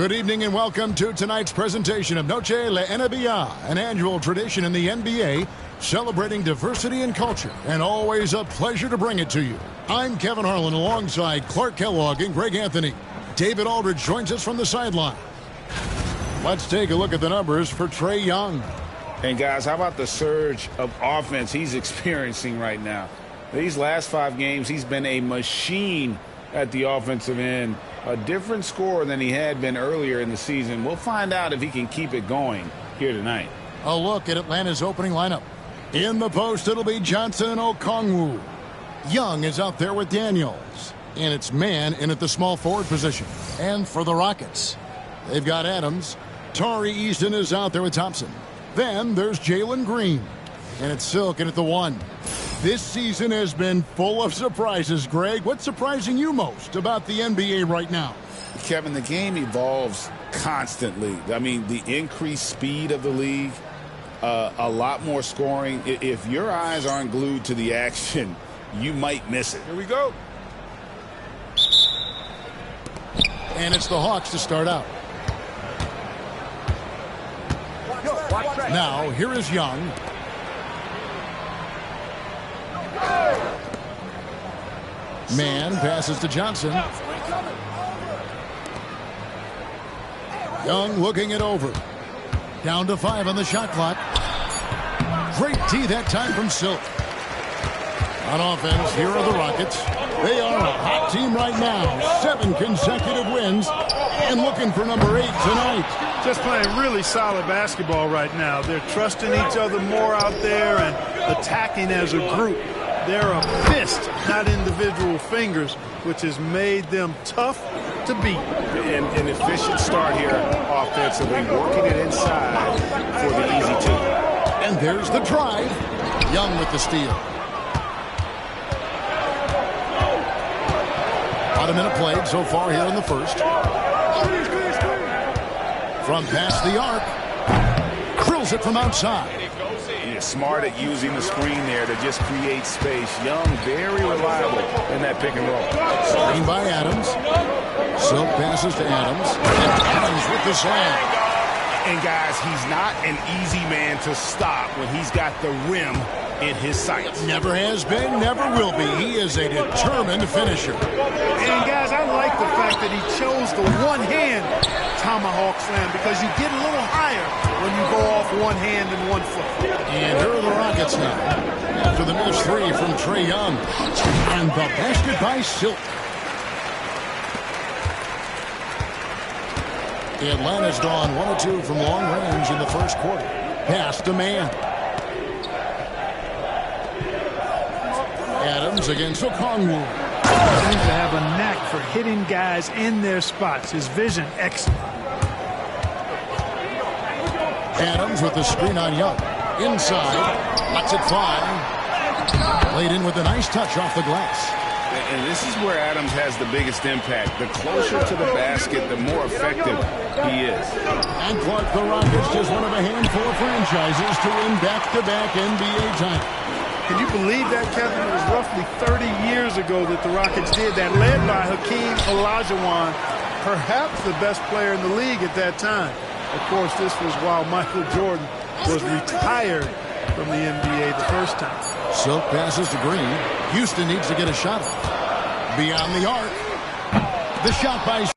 Good evening and welcome to tonight's presentation of Noche La NBA, an annual tradition in the NBA celebrating diversity and culture, and always a pleasure to bring it to you. I'm Kevin Harlan alongside Clark Kellogg and Greg Anthony. David Aldridge joins us from the sideline. Let's take a look at the numbers for Trae Young. And guys, how about the surge of offense he's experiencing right now? These last 5 games, he's been a machine at the offensive end. A different scorer than he had been earlier in the season. We'll find out if he can keep it going here tonight. A look at Atlanta's opening lineup. In the post, it'll be Johnson and Okongwu. Young is out there with Daniels. And it's man in at the small forward position. And for the Rockets, they've got Adams. Tari Easton is out there with Thompson. Then there's Jalen Green. And it's Silk in at the 1. This season has been full of surprises, Greg. What's surprising you most about the NBA right now? Kevin, the game evolves constantly. I mean, the increased speed of the league, a lot more scoring. If your eyes aren't glued to the action, you might miss it. Here we go. And it's the Hawks to start out. Now, here is Young. Man passes to Johnson. Young looking it over. Down to 5 on the shot clock. Great D that time from Silk. On offense, here are the Rockets. They are a hot team right now. 7 consecutive wins and looking for number 8 tonight. Just playing really solid basketball right now. They're trusting each other more out there and attacking as a group. They're a fist, not individual fingers, which has made them tough to beat. An efficient start here offensively, working it inside for the easy 2. And there's the drive. Young with the steal. About a minute played so far here in the first. From past the arc. Drills it from outside. Smart at using the screen there to just create space. Young, very reliable in that pick and roll. Screen by Adams. Silk passes to Adams. And Adams with the slam. And guys, he's not an easy man to stop when he's got the rim in his sights. Never has been, never will be. He is a determined finisher. And guys, I like the fact that he chose the one-hand tomahawk slam because you get a little higher when you go off one hand and one foot. And here are the Rockets now. After the missed 3 from Trae Young. And the basket by Silk. Atlanta's gone 1 of 2 from long range in the first quarter. Pass to man. Adams against Okongwu. Seems to have a knack for hitting guys in their spots. His vision excellent. Adams with the screen on Young. Inside. Lets it fly. Laid in with a nice touch off the glass. And this is where Adams has the biggest impact. The closer to the basket, the more effective he is. And Clark, the Rockets, just one of a handful of franchises to win back-to-back NBA titles. Can you believe that, Kevin? It was roughly 30 years ago that the Rockets did that, led by Hakeem Olajuwon, perhaps the best player in the league at that time. Of course, this was while Michael Jordan was retired from the NBA the first time. Silk passes to Green. Houston needs to get a shot off. Beyond the arc. The shot by...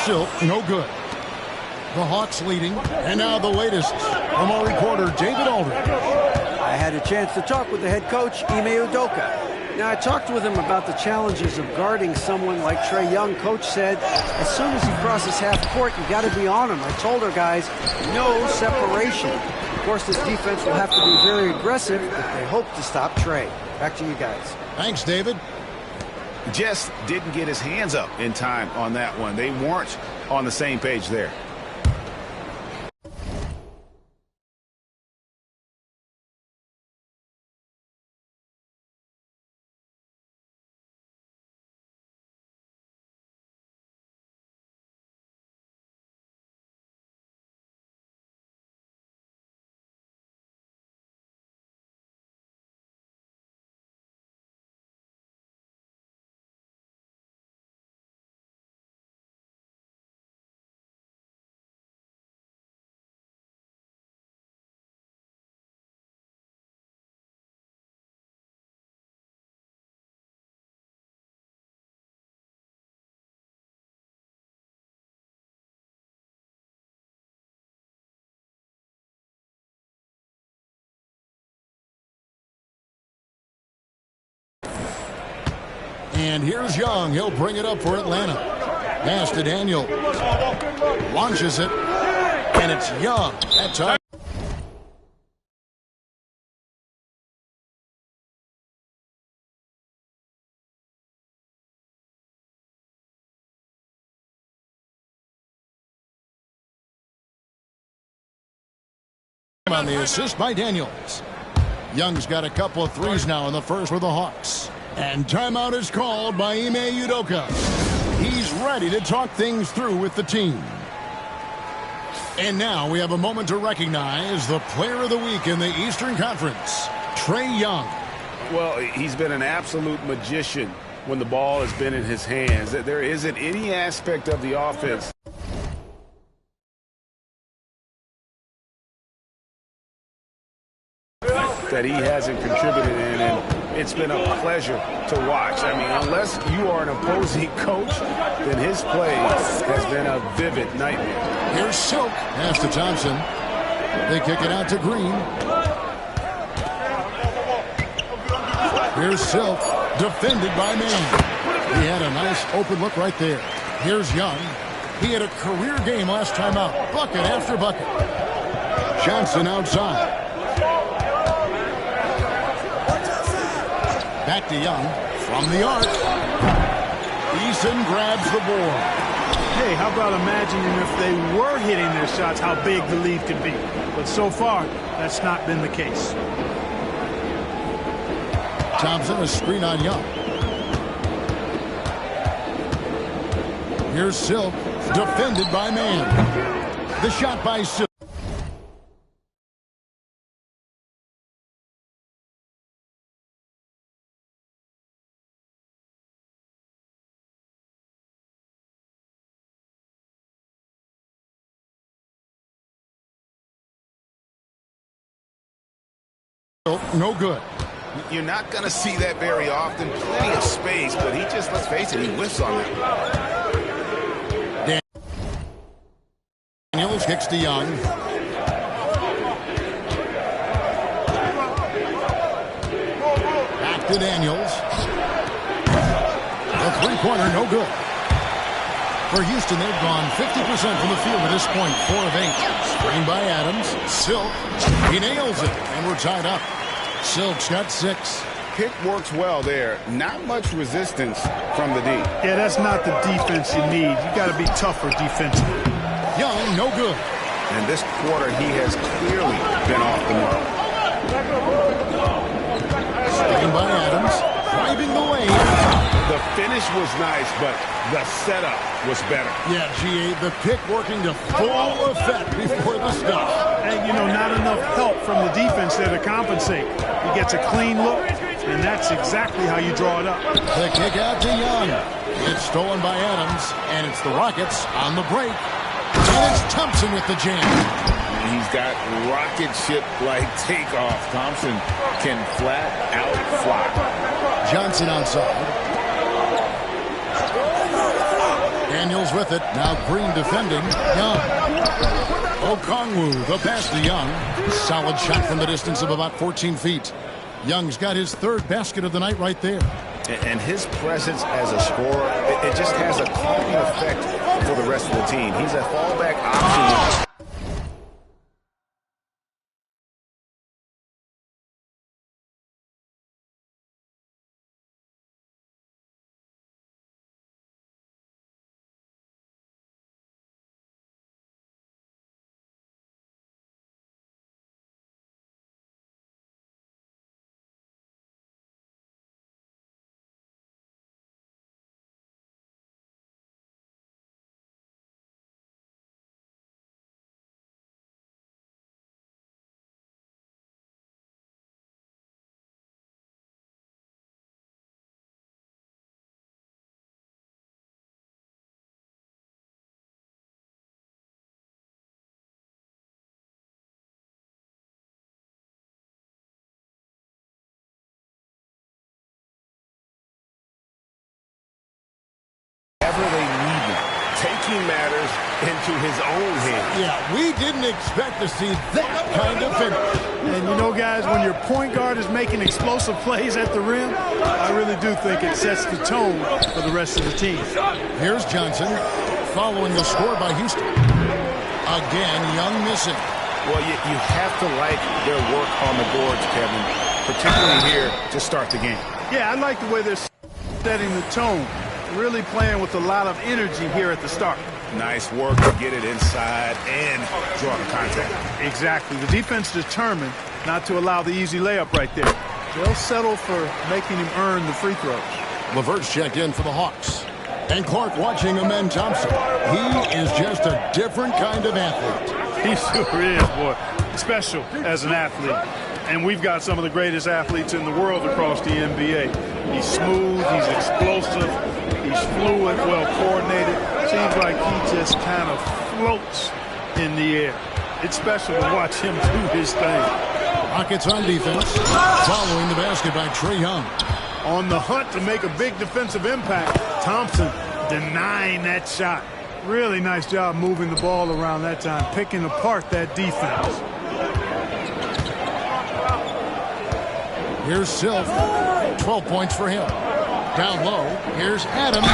Silk, no good. The Hawks leading. And now the latest from our reporter, David Aldridge. I had a chance to talk with the head coach, Ime Udoka. Now, I talked with him about the challenges of guarding someone like Trae Young. Coach said, as soon as he crosses half court, you got to be on him. I told our guys, no separation. Of course, this defense will have to be very aggressive if they hope to stop Trae. Back to you guys. Thanks, David. Just didn't get his hands up in time on that one. They weren't on the same page there. And here's Young. He'll bring it up for Atlanta. Pass to Daniel. Launches it. And it's Young. That time. On the assist by Daniels. Young's got a couple of threes now in the first for the Hawks. And timeout is called by Ime Udoka. He's ready to talk things through with the team. And now we have a moment to recognize the player of the week in the Eastern Conference, Trae Young. Well, he's been an absolute magician when the ball has been in his hands. There isn't any aspect of the offense that he hasn't contributed in, and it's been a pleasure to watch. I mean, unless you are an opposing coach, then his play has been a vivid nightmare. Here's Silk. Pass to Thompson. They kick it out to Green. Here's Silk. Defended by Mann. He had a nice open look right there. Here's Young. He had a career game last time out. Bucket after bucket. Johnson outside. Back to Young from the arc. Eason grabs the board. Hey, how about imagining if they were hitting their shots, how big the lead could be. But so far, that's not been the case. Thompson, a screen on Young. Here's Silk, defended by Mann. The shot by Silk. No good. You're not going to see that very often. Plenty of space, but he just, let's face it, he whiffs on it. Daniels kicks to Young. Back to Daniels. The three-pointer, no good. For Houston, they've gone 50% from the field at this point, 4 of 8. Screen by Adams. Silk. He nails it, and we're tied up. Silk's got 6. Pick works well there. Not much resistance from the D. Yeah, that's not the defense you need. You got to be tougher defensively. Young, no good. And this quarter, he has clearly been off the mark. Screen by Adams. Driving the lane. The finish was nice, but the setup was better. Yeah, G.A., the pick working to full effect before the stop. And, you know, not enough help from the defense there to compensate. He gets a clean look, and that's exactly how you draw it up. The kick out to Young. It's stolen by Adams, and it's the Rockets on the break. And it's Thompson with the jam. He's got rocket ship-like takeoff. Thompson can flat out fly. Johnson outside. Daniels with it. Now Green defending. Young. Okongwu, the pass to Young. Solid shot from the distance of about 14 feet. Young's got his third basket of the night right there. And his presence as a scorer, it just has a calming effect for the rest of the team. He's a fallback option. Whenever they need him, taking matters into his own hands. Yeah, we didn't expect to see that kind of finish. And you know, guys, when your point guard is making explosive plays at the rim, I really do think it sets the tone for the rest of the team. Here's Johnson following the score by Houston. Again, Young missing. Well, you have to like their work on the boards, Kevin, particularly here to start the game. Yeah, I like the way they're setting the tone. Really playing with a lot of energy here at the start. Nice work to get it inside and draw the contact. Exactly. The defense determined not to allow the easy layup right there. They'll settle for making him earn the free throws. LeVert's checked in for the Hawks. And Clark watching Amen Thompson. He is just a different kind of athlete. He sure is, boy. Special as an athlete. And we've got some of the greatest athletes in the world across the NBA. He's smooth, he's explosive, he's fluid, well-coordinated. Seems like he just kind of floats in the air. It's special to watch him do his thing. Rockets on defense, following the basket by Trae Young. On the hunt to make a big defensive impact, Thompson denying that shot. Really nice job moving the ball around that time, picking apart that defense. Here's Silk, 12 points for him. Down low, here's Adams,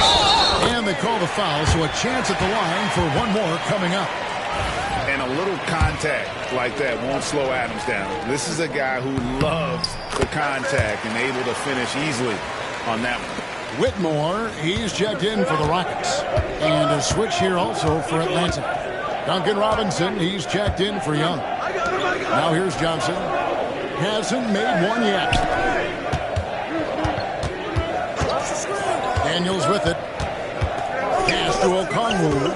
and they call the foul, so a chance at the line for one more coming up. And a little contact like that won't slow Adams down. This is a guy who loves the contact and able to finish easily on that one. Whitmore, he's checked in for the Rockets. And a switch here also for Atlanta. Duncan Robinson, he's checked in for Young. Now here's Johnson. Hasn't made one yet. Daniels with it. Pass to Okongwu.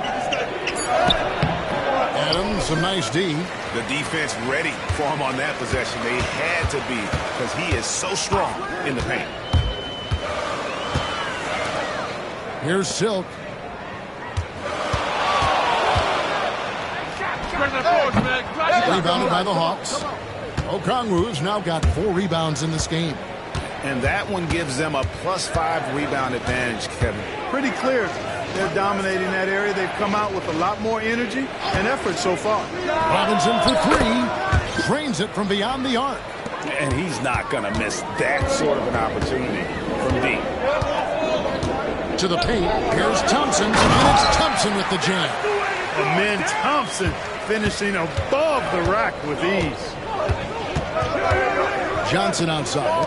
Adams, a nice D. The defense ready for him on that possession. They had to be because he is so strong in the paint. Here's Silk. Rebounded by the Hawks. Okongwu's now got 4 rebounds in this game. And that one gives them a +5 rebound advantage, Kevin. Pretty clear. They're dominating that area. They've come out with a lot more energy and effort so far. Robinson for 3. Drains it from beyond the arc. And he's not going to miss that sort of an opportunity from deep. To the paint. Here's Thompson. And it's Thompson with the jam. Amen Thompson finishing above the rack with ease. Johnson outside.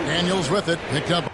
Daniels with it. Picked up.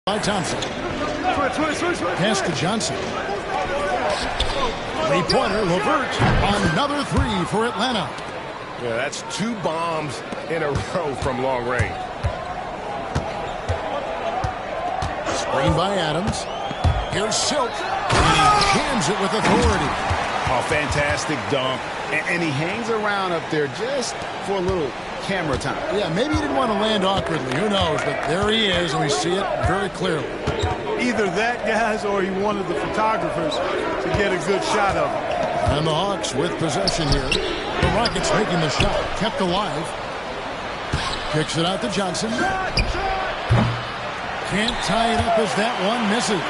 by Thompson. Pass to Johnson. Three-pointer, Levert. Another three for Atlanta. Yeah, that's 2 bombs in a row from long range. Screen by Adams. Here's Silk. And he jams it with authority. Oh, fantastic dunk. And he hangs around up there just for a little camera time. Yeah, maybe he didn't want to land awkwardly. Who knows? But there he is, and we see it very clearly. Either that, guys, or he wanted the photographers to get a good shot of him. And the Hawks with possession here. The Rockets making the shot. Kept alive. Kicks it out to Johnson. Can't tie it up as that one misses.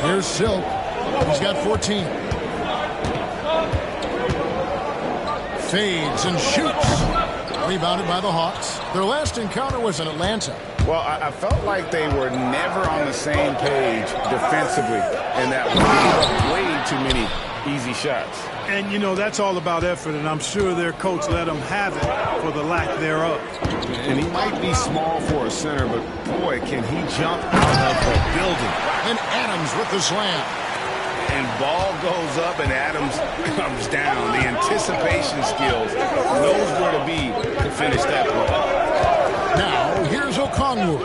Here's Silk. He's got 14. Fades and shoots. Rebounded by the Hawks. Their last encounter was in Atlanta. Well, I felt like they were never on the same page defensively, and that way too many easy shots. And, you know, that's all about effort, and I'm sure their coach let them have it for the lack thereof. And he might be small for a center, but, boy, can he jump out of the building. And Adams with the slam. And ball goes up and Adams comes down. The anticipation skills, knows where to be to finish that play. Now, here's Okongwu.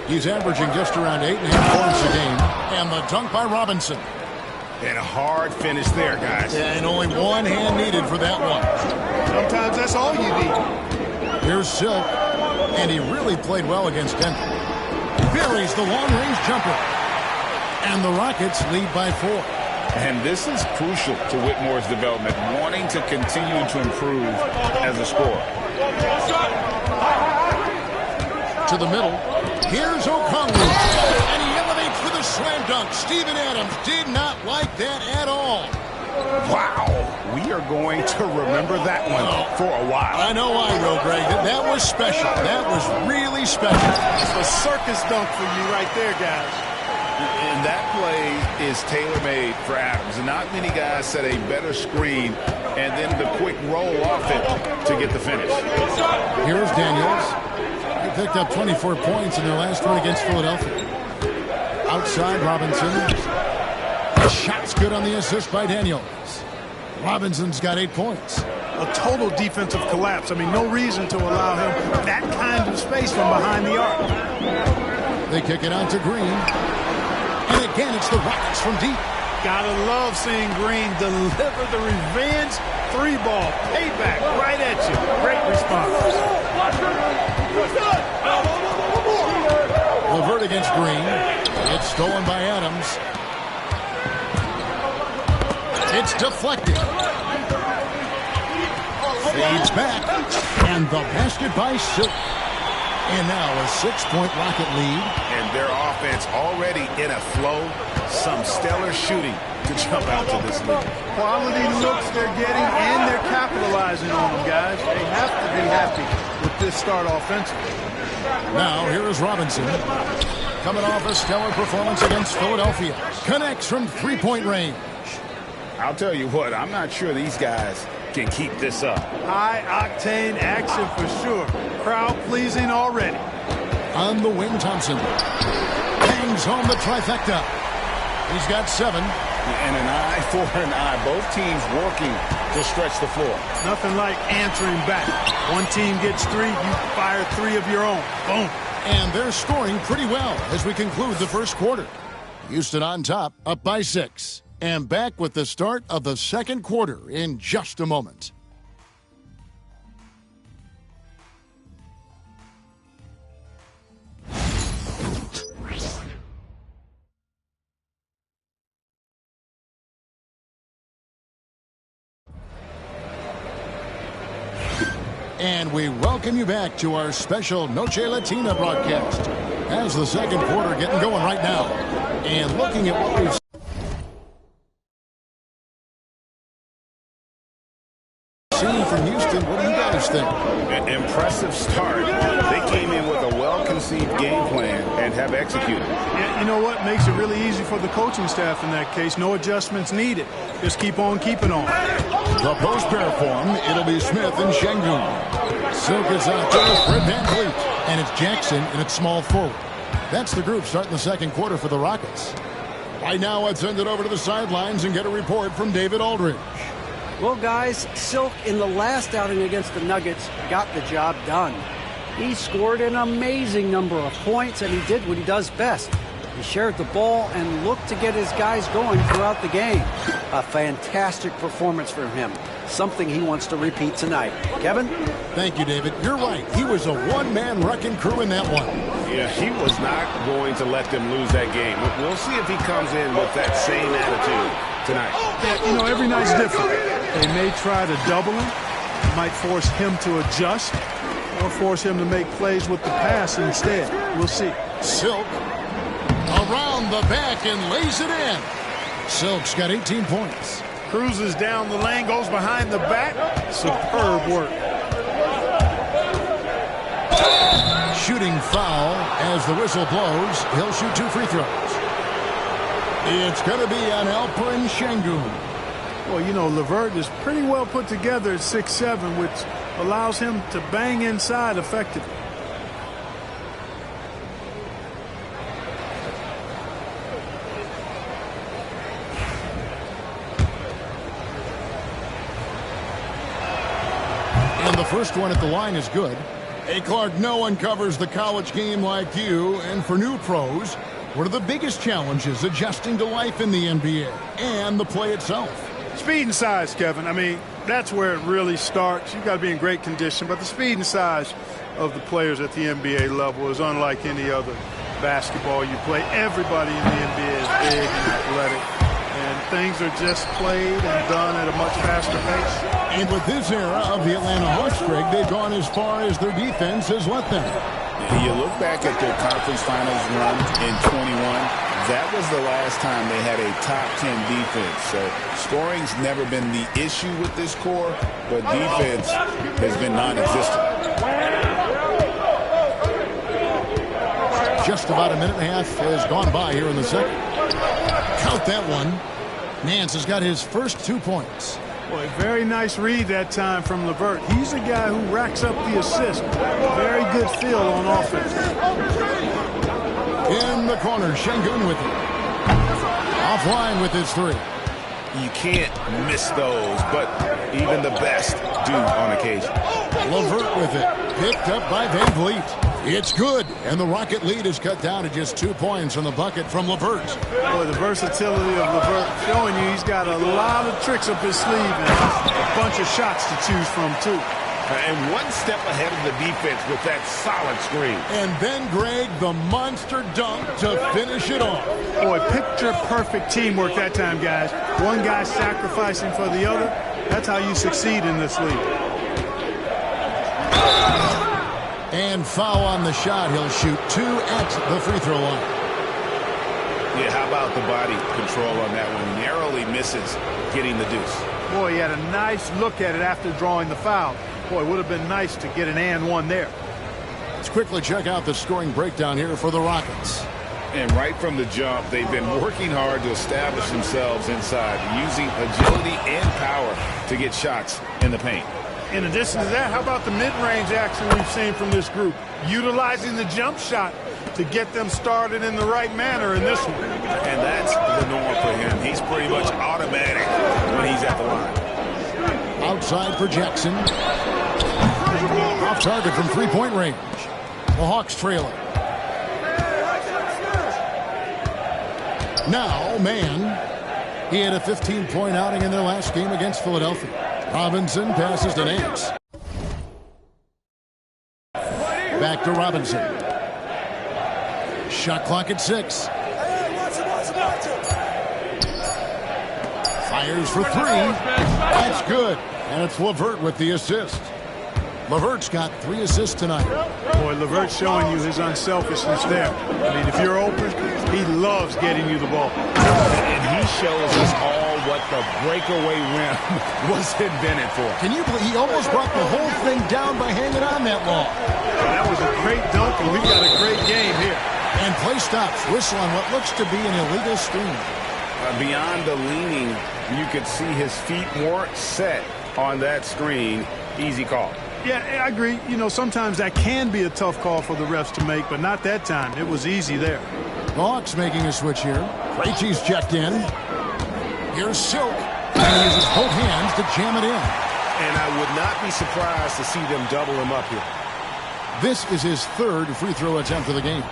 He's averaging just around 8.5 points a game. And the dunk by Robinson. And a hard finish there, guys. Yeah, and only one hand needed for that one. Sometimes that's all you need. Here's Silk. And he really played well against Denver. Buries the long-range jumper. And the Rockets lead by 4. And this is crucial to Whitmore's development, wanting to continue to improve as a scorer. To the middle. Here's Okongwu. And he elevates for the slam dunk. Steven Adams did not like that at all. Wow. We are going to remember that one for a while. I know I will, Greg. That was special. That was really special. It's a circus dunk for you right there, guys. And that play is tailor-made for Adams. And not many guys set a better screen and then the quick roll off it to get the finish. Here's Daniels. He picked up 24 points in their last one against Philadelphia. Outside Robinson. The shot's good on the assist by Daniels. Robinson's got 8 points. A total defensive collapse. I mean, no reason to allow him that kind of space from behind the arc. They kick it out to Green. And again, it's the Rockets from deep. Gotta love seeing Green deliver the revenge 3-ball. Payback right at you. Great response. Levert against Green. It's stolen by Adams. It's deflected. Fades back. And the basket by Silk. And now a 6-point Rocket lead. And their offense already in a flow. Some stellar shooting to jump out to this lead. Quality looks they're getting, and they're capitalizing on them, guys. They have to be happy with this start offensively. Now here is Robinson. Coming off a stellar performance against Philadelphia. Connects from 3-point range. I'll tell you what, I'm not sure these guys can keep this up. High-octane action for sure. Crowd-pleasing already. On the wing, Thompson. Bangs home the trifecta. He's got 7. And an eye for an eye. Both teams working to stretch the floor. Nothing like answering back. One team gets 3, you fire 3 of your own. Boom. And they're scoring pretty well as we conclude the first quarter. Houston on top, up by 6. And back with the start of the second quarter in just a moment. And we welcome you back to our special Noche Latina broadcast. As the second quarter getting going right now. And looking at what we've seen from Houston, what do you guys think? An impressive start. They came in with a well-conceived game plan and have executed. Yeah, you know what? Makes it really easy for the coaching staff in that case. No adjustments needed. Just keep on keeping on. The post pair form, it'll be Smith and Şengün. Silk is out there with Fred VanVleet. And it's Jackson and it's small forward. That's the group starting the second quarter for the Rockets. Right now, let's send it over to the sidelines and get a report from David Aldridge. Well, guys, Silk in the last outing against the Nuggets got the job done. He scored an amazing number of points, and he did what he does best. He shared the ball and looked to get his guys going throughout the game. A fantastic performance from him. Something he wants to repeat tonight. Kevin? Thank you, David. You're right. He was a one-man wrecking crew in that one. Yeah, he was not going to let them lose that game. We'll see if he comes in with that same attitude tonight. Yeah, you know, every night's different. They may try to double him, might force him to adjust, or force him to make plays with the pass instead. We'll see. Silk Around the back and lays it in. Silk's got 18 points. Cruises down the lane, goes behind the back. Superb work. Shooting foul as the whistle blows. He'll shoot 2 free throws. It's going to be on Alperen Şengün. Well, you know, LeVert is pretty well put together at 6'7", which allows him to bang inside effectively. And the first one at the line is good. Hey, Clark, no one covers the college game like you. And for new pros, what are the biggest challenges adjusting to life in the NBA and the play itself? Speed and size, Kevin. I mean, that's where it really starts. You've got to be in great condition. But the speed and size of the players at the NBA level is unlike any other basketball you play. Everybody in the NBA is big and athletic. And things are just played and done at a much faster pace. And with this era of the Atlanta Hawks, Greg, they've gone as far as their defense has let them. You look back at their conference finals run in 21, that was the last time they had a top 10 defense. So scoring's never been the issue with this core, but defense has been non-existent. Just about a minute and a half has gone by here in the second. Count that one. Nance has got his first 2 points. Boy, very nice read that time from LeVert. He's a guy who racks up the assist. Very good feel on offense. In the corner, Şengün with it. Offline with his 3. You can't miss those, but even the best do on occasion. LeVert with it. Picked up by Van Vliet. It's good, and the Rocket lead is cut down to just 2 points on the bucket from LeVert. Boy, the versatility of LeVert showing you he's got a lot of tricks up his sleeve and a bunch of shots to choose from, too. And one step ahead of the defense with that solid screen. And then, Greg, the monster dunk to finish it off. Boy, picture-perfect teamwork that time, guys. One guy sacrificing for the other. That's how you succeed in this league. And foul on the shot. He'll shoot 2 at the free throw line. Yeah, how about the body control on that one? Narrowly misses getting the deuce. Boy, he had a nice look at it after drawing the foul. Boy, it would have been nice to get an and one there. Let's quickly check out the scoring breakdown here for the Rockets. And right from the jump, they've been working hard to establish themselves inside, using agility and power to get shots in the paint. In addition to that, how about the mid-range action we've seen from this group? Utilizing the jump shot to get them started in the right manner in this one. And that's the norm for him. He's pretty much automatic when he's at the line. Outside for Jackson. Off target from three-point range. The Hawks trail it. Now, man. He had a 15-point outing in their last game against Philadelphia. Robinson passes to Nance. Back to Robinson. Shot clock at 6. Fires for 3. That's good. And it's LeVert with the assist. LeVert's got 3 assists tonight. Boy, LeVert's showing you his unselfishness there. I mean, if you're open, he loves getting you the ball. And he shows us all what the breakaway rim was invented for. Can you believe he almost brought the whole thing down by hanging on that long? That was a great dunk, and we've got a great game here. And play stops. Whistle on what looks to be an illegal screen. Beyond the leaning, you could see his feet weren't set on that screen. Easy call. Yeah, I agree. You know, sometimes that can be a tough call for the refs to make, but not that time. It was easy there. Hawks making a switch here. Krejci's checked in. Here's Silk. And he uses both hands to jam it in. And I would not be surprised to see them double him up here. This is his 3rd free throw attempt of the game.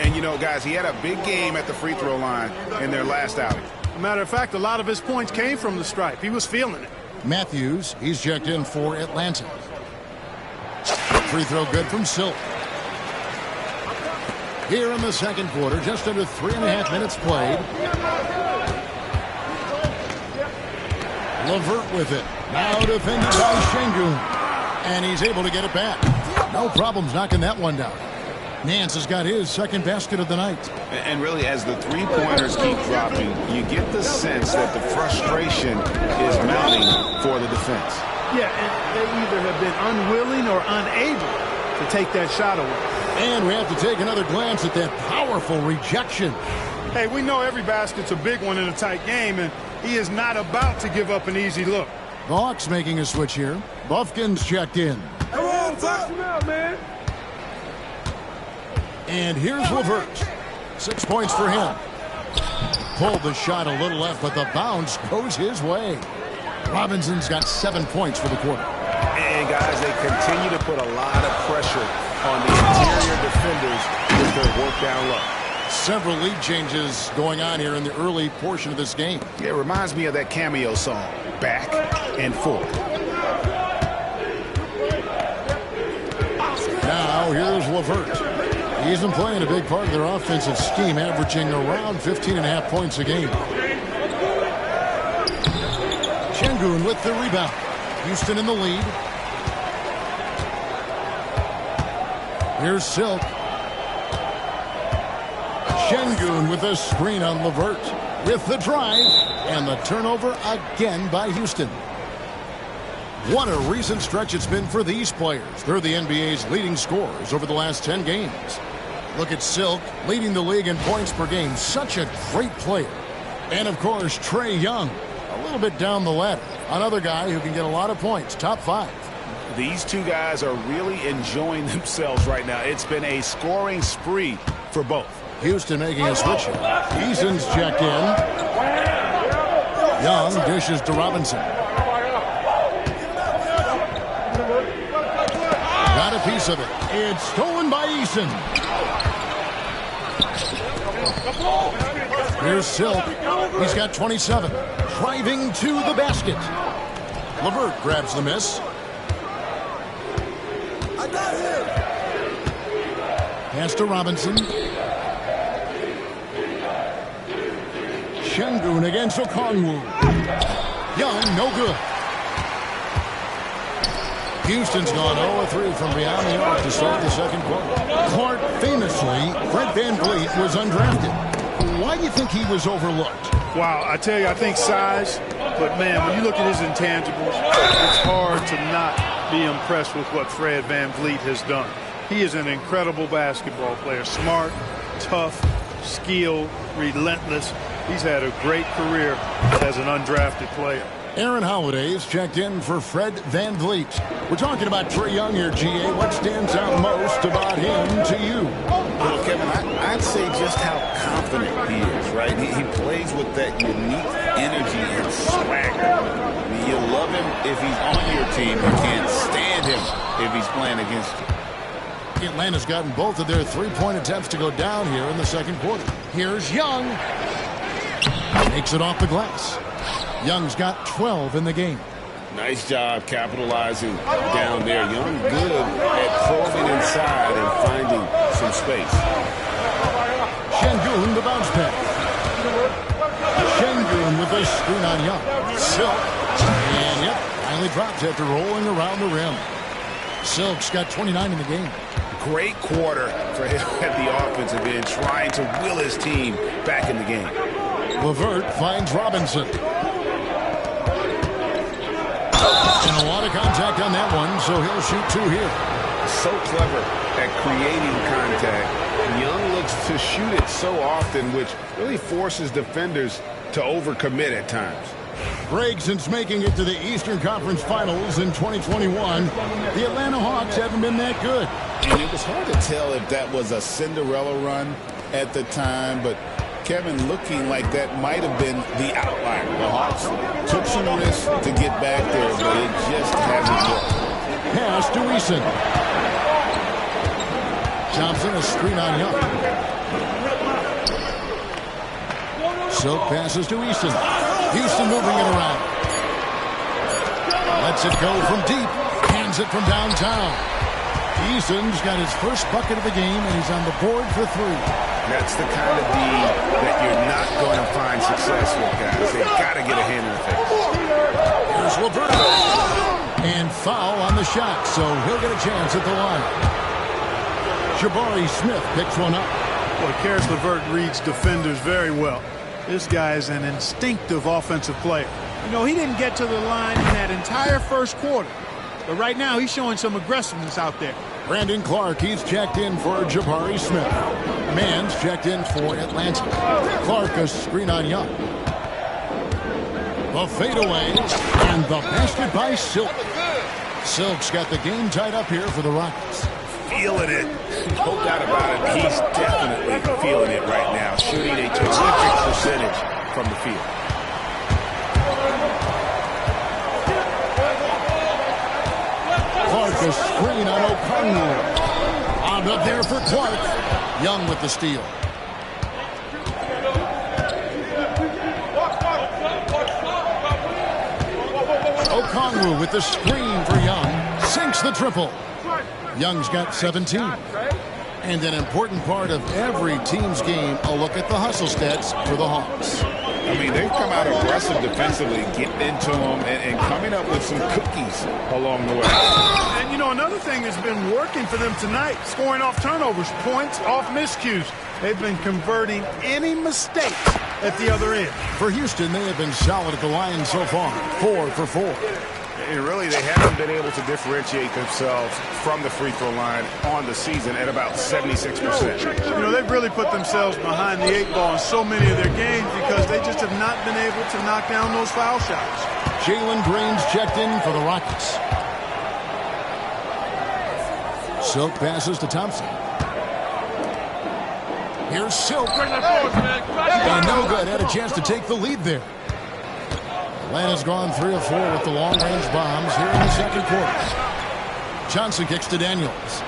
And, you know, guys, he had a big game at the free throw line in their last outing. As a matter of fact, a lot of his points came from the stripe. He was feeling it. Matthews, he's checked in for Atlanta. Free throw good from Silk. Here in the second quarter, just under 3.5 minutes played. LeVert with it. Now defended by Şengün. And he's able to get it back. No problems knocking that one down. Nance has got his second basket of the night. And really, as the three-pointers keep dropping, you get the sense that the frustration is mounting for the defense. Yeah, and they either have been unwilling or unable to take that shot away. And we have to take another glance at that powerful rejection. Hey, we know every basket's a big one in a tight game, and he is not about to give up an easy look. The Hawks making a switch here. Buffkin's checked in. Come on, touch him out, man. And here's Levert. 6 points for him. Pulled the shot a little left, but the bounce goes his way. Robinson's got 7 points for the quarter. And, guys, they continue to put a lot of pressure on the interior defenders with their work down low. Several lead changes going on here in the early portion of this game. Yeah, it reminds me of that Cameo song, Back and Forth. Now here's Levert. He's been playing a big part of their offensive scheme, averaging around 15.5 points a game. Şengün with the rebound. Houston in the lead. Here's Silk. Şengün with a screen on Levert. With the drive. And the turnover again by Houston. What a recent stretch it's been for these players. They're the NBA's leading scorers over the last 10 games. Look at Silk leading the league in points per game. Such a great player. And, of course, Trae Young. A little bit down the ladder. Another guy who can get a lot of points. Top 5. These two guys are really enjoying themselves right now. It's been a scoring spree for both. Houston making a switch here. Eason's checked in. Young dishes to Robinson. Got a piece of it. It's stolen by Eason. Here's Silk. He's got 27. Driving to the basket. Levert grabs the miss. I got him. Pass to Robinson. Şengün against Okongwu. Young, no good. Houston's gone 0-3 from beyond the arc to start the second quarter. Clark, famously, Fred VanVleet was undrafted. Why do you think he was overlooked? Wow, I tell you, I think size. But, man, when you look at his intangibles, it's hard to not be impressed with what Fred VanVleet has done. He is an incredible basketball player. Smart, tough, skilled, relentless. He's had a great career as an undrafted player. Aaron Holiday's checked in for Fred VanVleet. We're talking about Trae Young here, GA. What stands out most about him to you? Well, Kevin, I'd say just how confident he is, right? He plays with that unique energy and swagger. I mean, you love him if he's on your team. You can't stand him if he's playing against you. Atlanta's gotten both of their three-point attempts to go down here in the second quarter. Here's Young. Makes it off the glass. Young's got 12 in the game. Nice job capitalizing down there. Young good at probing inside and finding some space. Şengün the bounce pass. Şengün with a screen on Young. Silk. And yep, finally drops after rolling around the rim. Silk's got 29 in the game. Great quarter for him at the offensive end, trying to will his team back in the game. Levert finds Robinson. And a lot of contact on that one, so he'll shoot 2 here. So clever at creating contact. Young looks to shoot it so often, which really forces defenders to overcommit at times. Greg, since making it to the Eastern Conference Finals in 2021, the Atlanta Hawks haven't been that good. And it was hard to tell if that was a Cinderella run at the time, but Kevin, looking like that might have been the outlier. The Hawks took some risks to get back there, but it just hasn't worked. Pass to Eason. Thompson a screen on Young. Silk passes to Eason. Houston moving it around. Lets it go from deep. Hands it from downtown. Eason's got his first bucket of the game, and he's on the board for 3. That's the kind of D that you're not going to find success with, guys. They've got to get a hand in the face. Here's Levert. And foul on the shot, so he'll get a chance at the line. Jabari Smith picks one up. Boy, Karis LeVert reads defenders very well. This guy is an instinctive offensive player. You know, he didn't get to the line in that entire first quarter. But right now, he's showing some aggressiveness out there. Brandon Clark, he's checked in for Jabari Smith. Mann's checked in for Atlanta. Clark, a screen on Young. The fadeaway, and the basket by Silk. Silk's got the game tied up here for the Rockets. Feeling it. No doubt about it. He's definitely feeling it right now. Shooting a terrific percentage from the field. Clark, a screen on O'Connor. On up there for Clark. Young with the steal. O'Connor with the screen for Young. Sinks the triple. Young's got 17. And an important part of every team's game, a look at the hustle stats for the Hawks. I mean, they've come out aggressive defensively, getting into them and coming up with some cookies along the way. And, you know, another thing that's been working for them tonight, scoring off turnovers, points off miscues. They've been converting any mistakes at the other end. For Houston, they have been solid at the line so far, 4 for 4. And really, they haven't been able to differentiate themselves from the free throw line on the season at about 76%. You know, they've really put themselves behind the 8 ball in so many of their games because they just have not been able to knock down those foul shots. Jalen Green's checked in for the Rockets. Silk passes to Thompson. Here's Silk. And no good. Had a chance to take the lead there. Atlanta's gone 3 of 4 with the long-range bombs here in the second quarter. Johnson kicks to Daniels.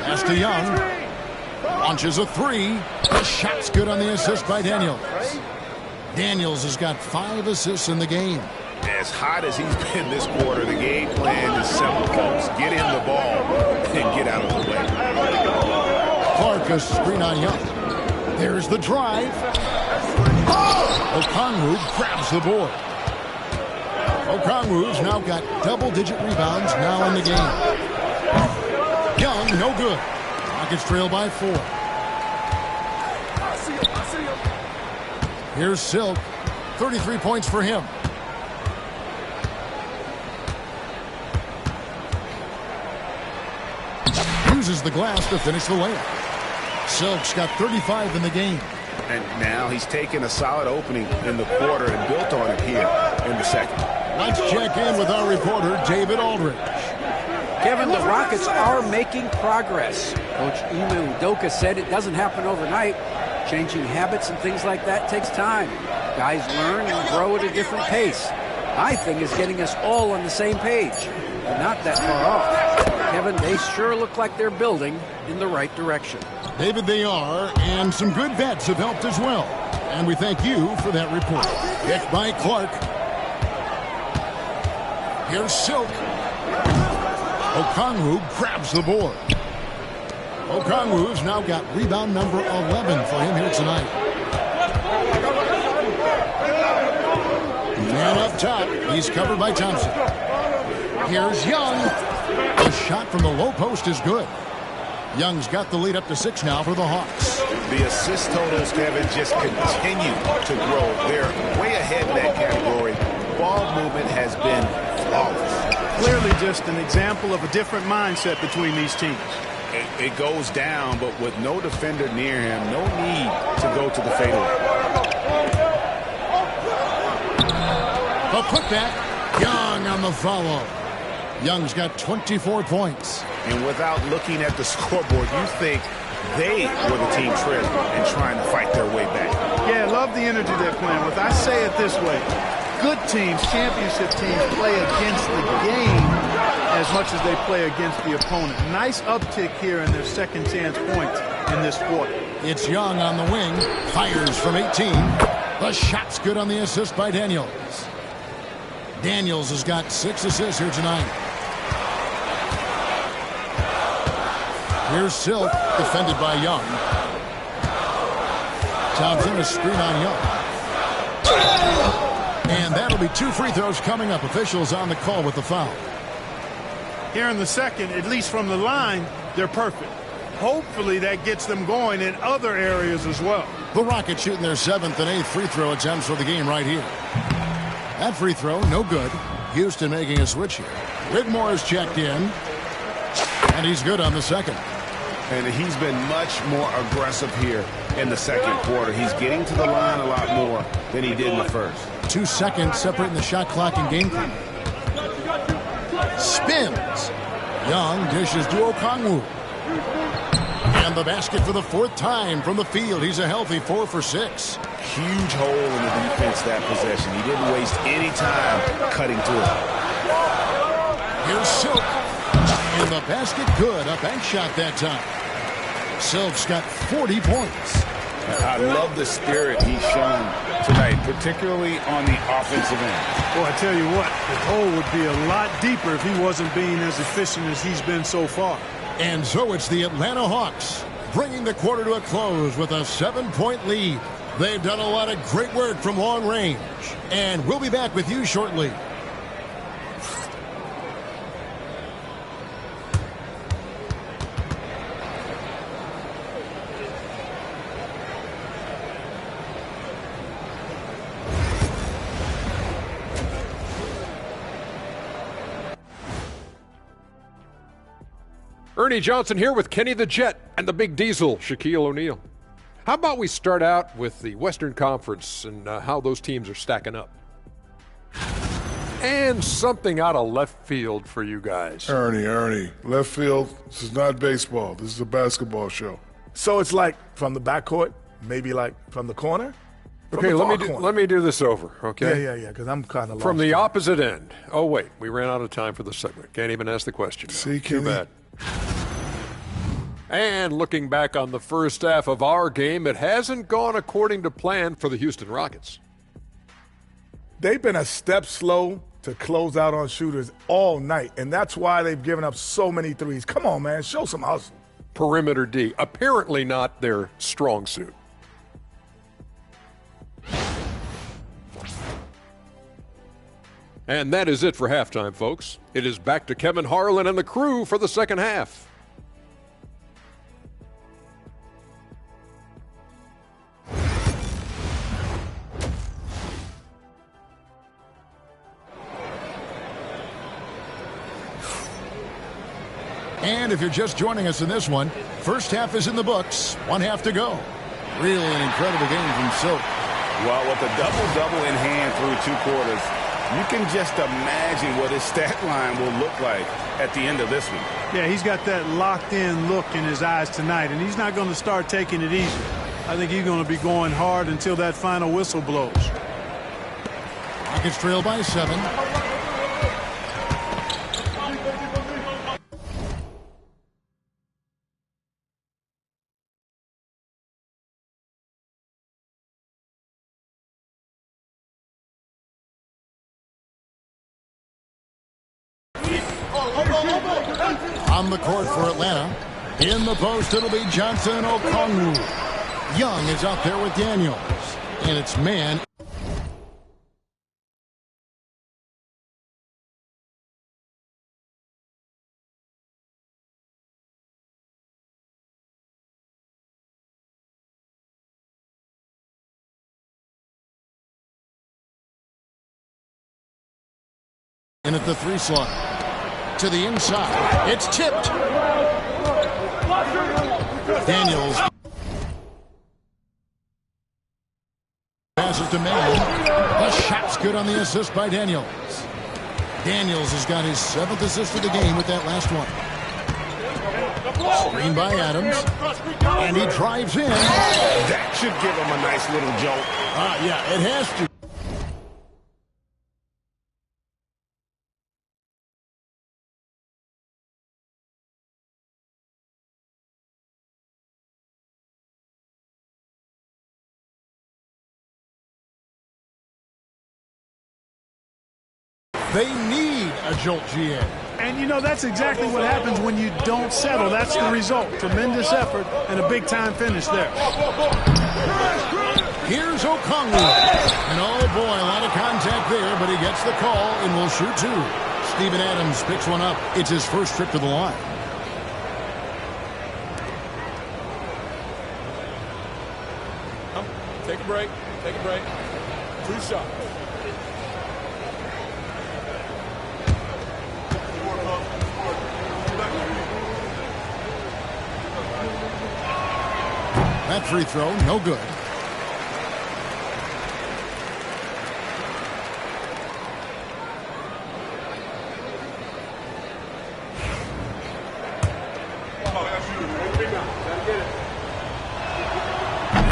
Pass to Young. Launches a 3. The shot's good on the assist by Daniels. Daniels has got 5 assists in the game. As hot as he's been this quarter, the game plan is simple, folks. Get in the ball and get out of the way. Clark, a screen on Young. There's the drive. Okongwu grabs the board. Okongwu's now got double-digit rebounds now in the game. Young, no good. Rockets trail by 4. Here's Silk. 33 points for him. Uses the glass to finish the layup. Silk's got 35 in the game. And now he's taken a solid opening in the quarter and built on it here in the second. Let's check in with our reporter, David Aldridge. Kevin, the Rockets are making progress. Coach Ime Udoka said it doesn't happen overnight. Changing habits and things like that takes time. Guys learn and grow at a different pace. My thing is getting us all on the same page. We're not that far off. Kevin, they sure look like they're building in the right direction. David, they are, and some good bets have helped as well. And we thank you for that report. Picked by Clark. Here's Silk. Okongwu grabs the board. Okongwu's now got rebound number 11 for him here tonight. Man up top. He's covered by Thompson. Here's Young. The shot from the low post is good. Young's got the lead up to 6 now for the Hawks. The assist totals, Kevin, just continue to grow. They're way ahead in that category. Ball movement has been flawless. Clearly just an example of a different mindset between these teams. It goes down, but with no defender near him, no need to go to the fadeaway. A putback. Young on the follow. Young's got 24 points. And without looking at the scoreboard, you think they were the team trailing and trying to fight their way back. Yeah, I love the energy they're playing with. I say it this way. Good teams, championship teams, play against the game as much as they play against the opponent. Nice uptick here in their second chance points in this quarter. It's Young on the wing. Fires from 18. The shot's good on the assist by Daniels. Daniels has got 6 assists here tonight. Here's Silk, defended by Young. Thompson, a screen on Young. And that'll be 2 free throws coming up. Officials on the call with the foul. Here in the second, at least from the line, they're perfect. Hopefully that gets them going in other areas as well. The Rockets shooting their 7th and 8th free throw attempts for the game right here. That free throw, no good. Houston making a switch here. Whitmore is checked in. And he's good on the second. And he's been much more aggressive here in the second quarter. He's getting to the line a lot more than he did in the first. 2 seconds separating the shot clock and game clock. Spins. Young dishes to Okongwu. And the basket for the 4th time from the field. He's a healthy 4 for 6. Huge hole in the defense that possession. He didn't waste any time cutting through it. Here's Silk. In the basket, good. A bank shot that time. Silk's got 40 points. I love the spirit he's shown tonight, particularly on the offensive end. Well, I tell you what, the hole would be a lot deeper if he wasn't being as efficient as he's been so far. And so it's the Atlanta Hawks bringing the quarter to a close with a 7-point lead. They've done a lot of great work from long range. And we'll be back with you shortly. Ernie Johnson here with Kenny the Jet and the Big Diesel, Shaquille O'Neal. How about we start out with the Western Conference and how those teams are stacking up? And something out of left field for you guys. Ernie, left field, this is not baseball. This is a basketball show. So it's like from the backcourt, maybe like from the corner? Okay, let me do this over, okay? Yeah, because I'm kind of lost. From the opposite end. Oh, wait, we ran out of time for the segment. Can't even ask the question. See, Too Kenny? bad. And looking back on the first half of our game, it hasn't gone according to plan for the Houston Rockets. They've been a step slow to close out on shooters all night, and that's why they've given up so many threes. Come on, man, show some hustle. Perimeter D, apparently not their strong suit. And that is it for halftime, folks. It is back to Kevin Harlan and the crew for the second half. And if you're just joining us in this one, first half is in the books. 1 half to go. Really an incredible game from Silk. Well, with a double-double in hand through 2 quarters, you can just imagine what his stat line will look like at the end of this one. Yeah, he's got that locked-in look in his eyes tonight, and he's not going to start taking it easy. I think he's going to be going hard until that final whistle blows. Rockets trail by 7. On the court for Atlanta. In the post, it'll be Johnson Okongwu. Young is out there with Daniels. And it's man. In at the 3 slot. To the inside. It's tipped. Daniels. Passes to man. The shot's good on the assist by Daniels. Daniels has got his 7th assist of the game with that last one. Screen by Adams. And he drives in. That should give him a nice little jolt. Yeah, it has to. They need a jolt, GA. And, you know, that's exactly what happens when you don't settle. That's the result. Tremendous effort and a big-time finish there. Here's Okongwu. And oh boy, a lot of contact there, but he gets the call and will shoot two. Steven Adams picks one up. It's his first trip to the line. Take a break. Take a break. 2 shots. That free throw, no good.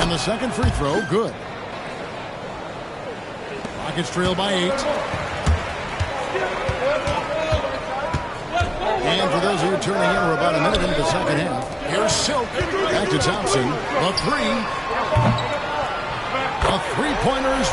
And the second free throw, good. Rockets trail by 8. And for those of you tuning in, we're about a minute into the second half. Here's Silk. Back to Thompson. The three-pointers.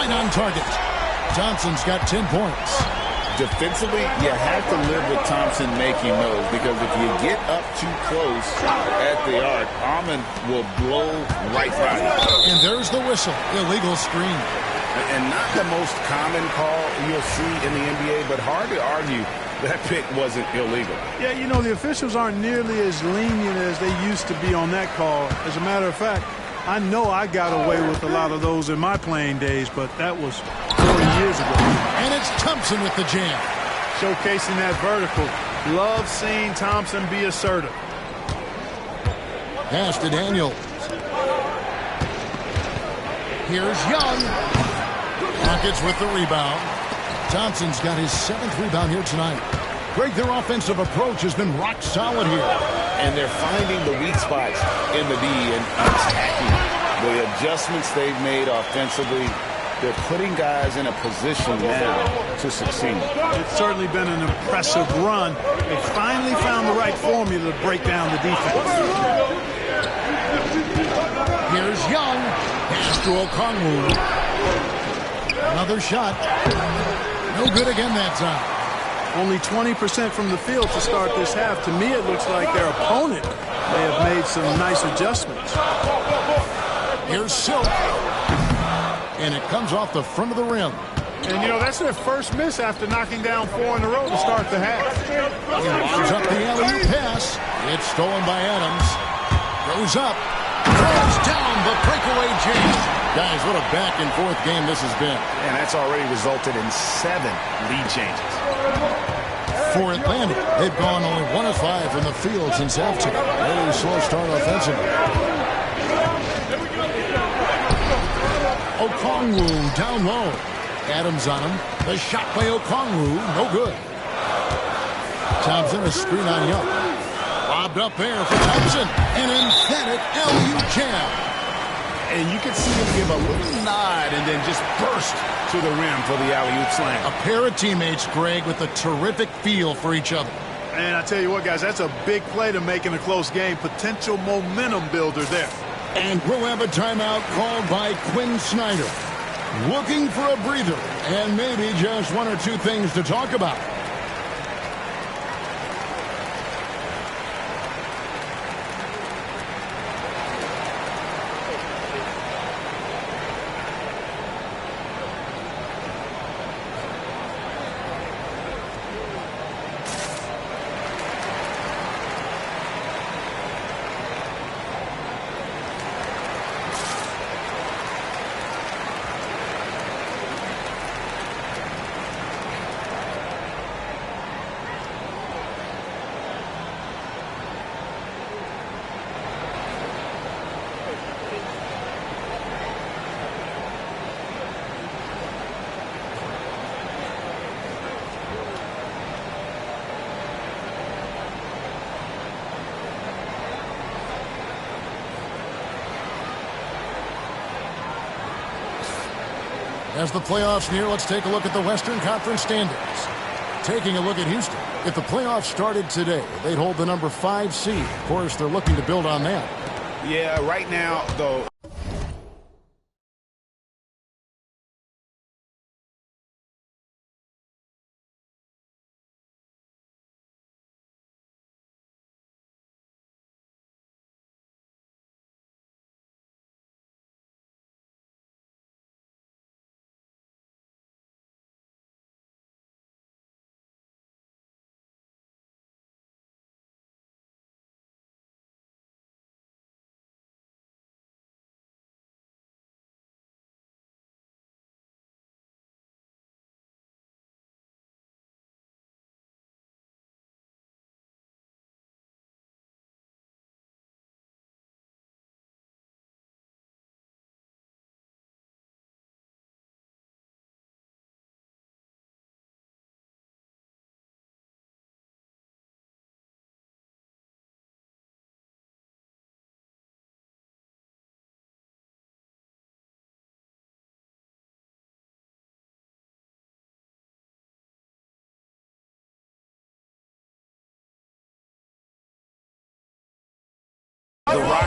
right on target. Johnson's got 10 points. Defensively, you have to live with Thompson making those, because if you get up too close at the arc, Almond will blow right by you. And there's the whistle. Illegal screen. And not the most common call you'll see in the NBA, but hard to argue that pick wasn't illegal. Yeah, you know, the officials aren't nearly as lenient as they used to be on that call. As a matter of fact, I know I got away with a lot of those in my playing days, but that was 40 years ago. And it's Thompson with the jam. Showcasing that vertical. Love seeing Thompson be assertive. Pass to Daniels. Here's Young. Rockets with the rebound. Thompson's got his 7th rebound here tonight. Greg, their offensive approach has been rock solid here. And they're finding the weak spots in the D and attacking. The adjustments they've made offensively, they're putting guys in a position now to succeed. It's certainly been an impressive run. They finally found the right formula to break down the defense. Here's Young. Pass to Okongwu. Another shot. No good again that time. Only 20% from the field to start this half. To me, it looks like their opponent may have made some nice adjustments. Here's Silk. And it comes off the front of the rim. And, you know, that's their first miss after knocking down 4 in a row to start the half. He lines up the alley-oop pass. It's stolen by Adams. Goes up. Throws down the breakaway jam. Guys, what a back-and-forth game this has been. And that's already resulted in 7 lead changes. For Atlanta, they've gone only 1 of 5 from the field since halftime. Very slow start offensively. Okongwu down low. Adams on him. The shot by Okongwu, no good. Thompson, a screen on Young. Lobbed up there for Thompson. An emphatic alley-oop jam. And you can see him give a little nod and then just burst to the rim for the alley-oop slam. A pair of teammates, Greg, with a terrific feel for each other. And I tell you what, guys, that's a big play to make in a close game. Potential momentum builder there. And we'll have a timeout called by Quinn Snyder. Looking for a breather and maybe just 1 or 2 things to talk about. As the playoffs near, let's take a look at the Western Conference standings. Taking a look at Houston, if the playoffs started today, they'd hold the number 5 seed. Of course, they're looking to build on that. Yeah, right now, though,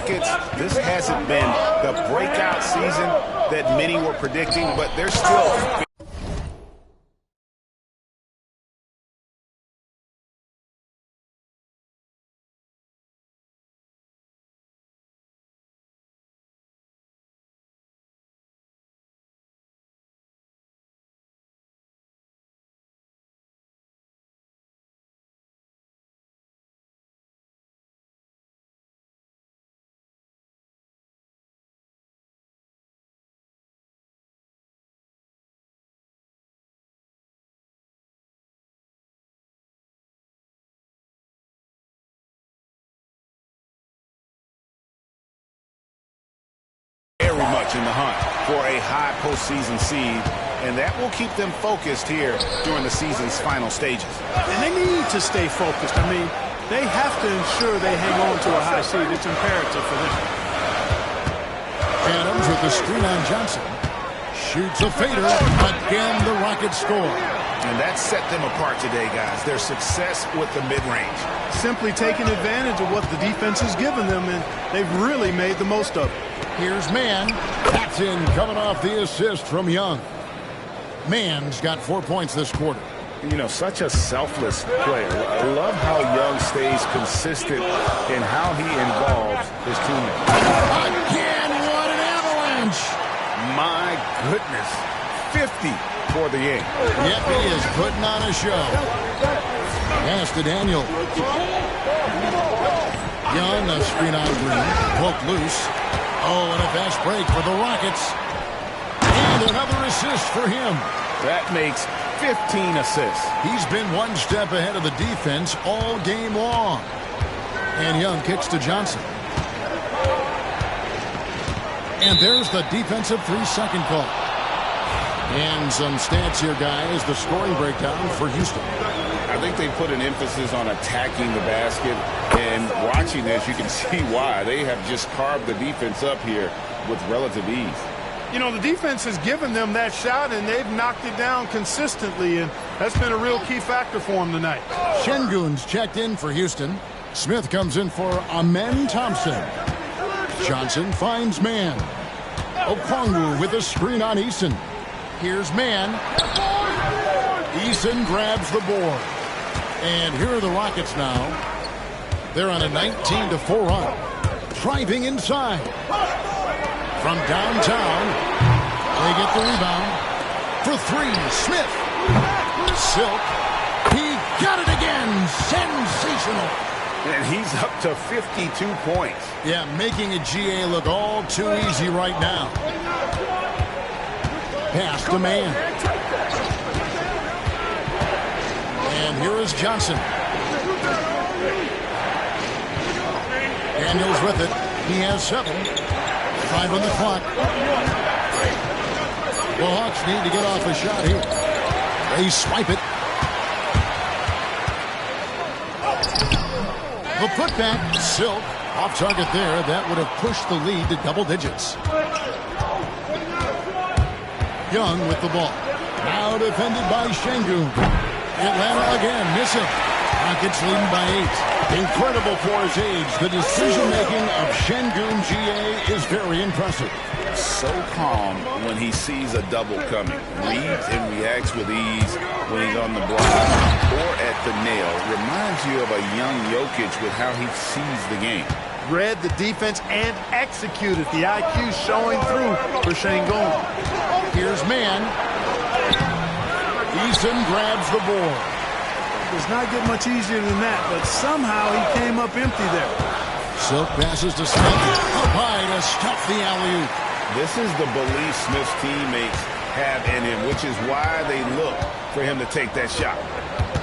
Rockets, this hasn't been the breakout season that many were predicting, but they're still... very much in the hunt for a high postseason seed, and that will keep them focused here during the season's final stages. And they need to stay focused. I mean, they have to ensure they hang on to a high seed. It's imperative for them. Adams with the screen on Johnson. Shoots a fader. Again, the Rockets score. And that set them apart today, guys. Their success with the mid-range. Simply taking advantage of what the defense has given them, and they've really made the most of it. Here's Mann. That's in, coming off the assist from Young. Mann's got 4 points this quarter. You know, such a selfless player. I love how Young stays consistent in how he involves his teammates. Again, what an avalanche! My goodness. 50 for the game. Yep, he is putting on a show. Pass to Daniel. Young, a screen on Green. Poked loose. Oh, and a fast break for the Rockets. And another assist for him. That makes 15 assists. He's been one step ahead of the defense all game long. And Young kicks to Johnson. And there's the defensive 3-second call. And some stats here, guys. The scoring breakdown for Houston. I think they put an emphasis on attacking the basket, and watching this, you can see why. They have just carved the defense up here with relative ease. You know, the defense has given them that shot, and they've knocked it down consistently, and that's been a real key factor for them tonight. Şengün's checked in for Houston. Smith comes in for Amen Thompson. Johnson finds Mann. Okongwu with a screen on Eason. Here's Mann. Eason grabs the board. And here are the Rockets now. They're on a 19-4 run. Driving inside. From downtown, they get the rebound. For three, Smith. Silk. He got it again. Sensational. And he's up to 52 points. Yeah, making a GA look all too easy right now. Pass to Mann. And here is Johnson. Daniels with it. He has 7. 5 on the clock. The Hawks need to get off a shot here. They swipe it. The putback, Silk, off target there. That would have pushed the lead to double digits. Young with the ball. Now defended by Şengün. Atlanta again missing. Rockets leading by 8. Incredible for his age. The decision-making of Şengün GA is very impressive. So calm when he sees a double coming. Reads and reacts with ease when he's on the block or at the nail. Reminds you of a young Jokic with how he sees the game. Read the defense and executed. The IQ showing through for Şengün. Here's Mann. Eason grabs the board. It does not get much easier than that, but somehow he came up empty there. Silk passes to Smith. Up high to stuff the alley-oop. This is the belief Smith's teammates have in him, which is why they look for him to take that shot.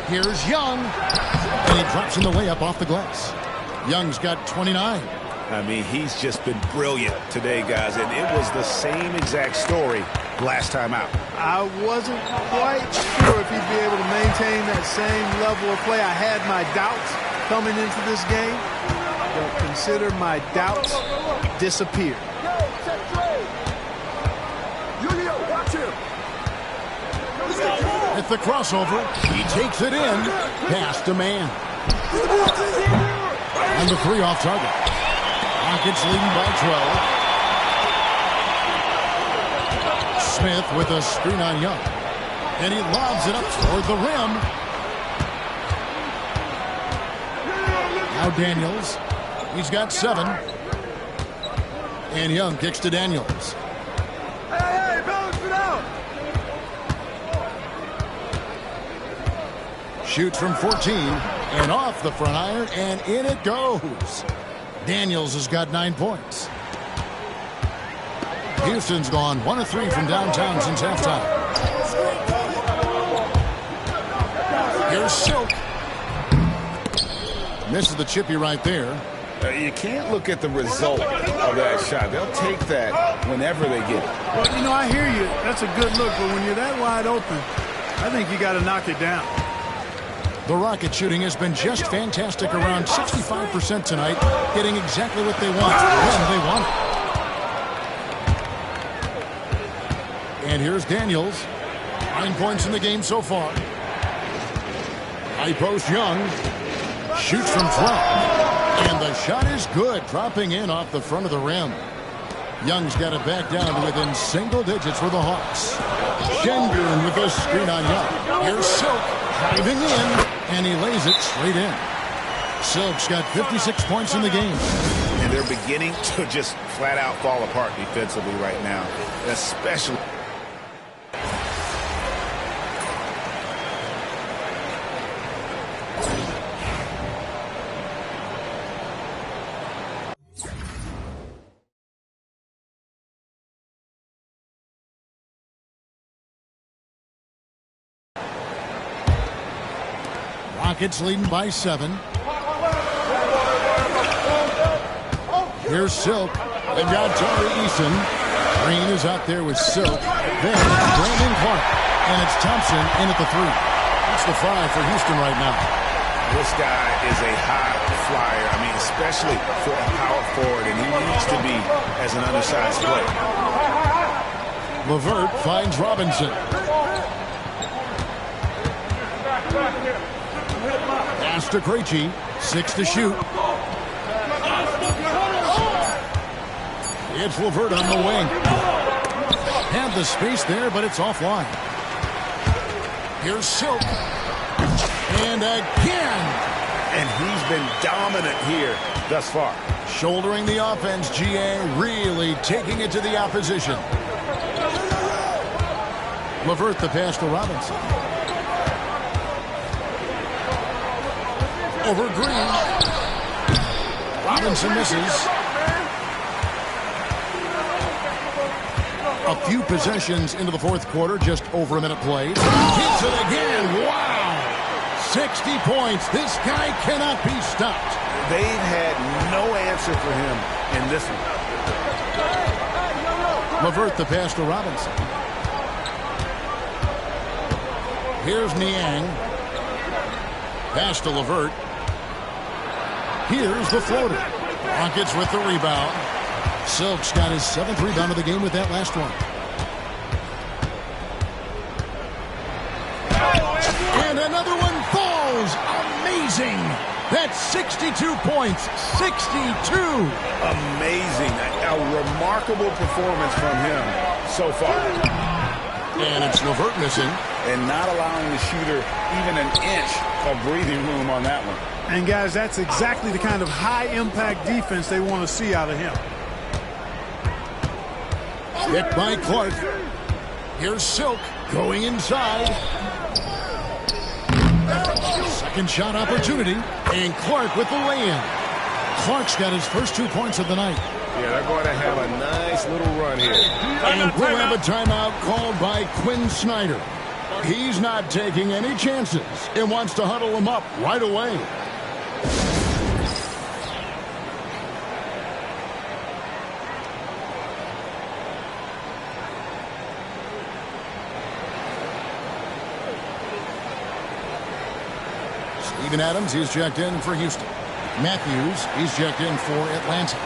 Here's Young. And he drops in the layup off the glass. Young's got 29. I mean, he's just been brilliant today, guys, and it was the same exact story last time out. I wasn't quite sure if he'd be able to maintain that same level of play. I had my doubts coming into this game, but consider my doubts disappeared. At the crossover, he takes it in. Pass to Mann. And the 3 off target. Rockets leading by 12. Smith with a screen on Young. And he lobs it up toward the rim. Now Daniels. He's got 7. And Young kicks to Daniels. Hey, balance it out. Shoots from 14 and off the front iron, and in it goes. Daniels has got 9 points. Houston's gone 1 of 3 from downtown since halftime. Here's Silk. Misses the chippy right there. You can't look at the result of that shot. They'll take that whenever they get it. Well, you know, I hear you. That's a good look, but when you're that wide open, I think you got to knock it down. The Rocket shooting has been just fantastic, around 65% tonight, getting exactly what they want when they want it. And here's Daniels. 9 points in the game so far. High post Young. Shoots from 12. And the shot is good, dropping in off the front of the rim. Young's got it back down to within single digits for the Hawks. Şengün with a screen on Young. Here's Silk diving in, and he lays it straight in. Silk's got 56 points in the game. And they're beginning to just flat out fall apart defensively right now, especially. Rockets leading by 7. Here's Silk. They've got Tari Eason. Green is out there with Silk. Then it's Brandon Clark. And it's Thompson in at the 3. That's the 5 for Houston right now. This guy is a high flyer. I mean, especially for a power forward, and he needs to be as an undersized player. LeVert finds Robinson. Pass to Krejci. 6 to shoot. It's LeVert on the wing. Had the space there, but it's offline. Here's Silk. And again. And he's been dominant here thus far. Shouldering the offense, GA really taking it to the opposition. LeVert the pass to Robinson. Over Green. Robinson misses. A few possessions into the fourth quarter, just over a minute played. Hits it again. Wow. 60 points. This guy cannot be stopped. They've had no answer for him in this one. LeVert the pass to Robinson. Here's Niang. Pass to LeVert. Here's the floater. Rockets with the rebound. Silk's got his 7th rebound of the game with that last one. And another one falls. Amazing. That's 62 points. 62. Amazing. A remarkable performance from him so far. And it's LeVert missing. And not allowing the shooter even an inch of breathing room on that one. And, guys, that's exactly the kind of high-impact defense they want to see out of him. Hit by Clark. Here's Silk going inside. Second shot opportunity. And Clark with the lay-in. Clark's got his first 2 points of the night. Yeah, they're going to have a nice little run here. And we'll have a timeout called by Quinn Snyder. He's not taking any chances and wants to huddle him up right away. Steven Adams, he's checked in for Houston. Matthews, he's checked in for Atlanta.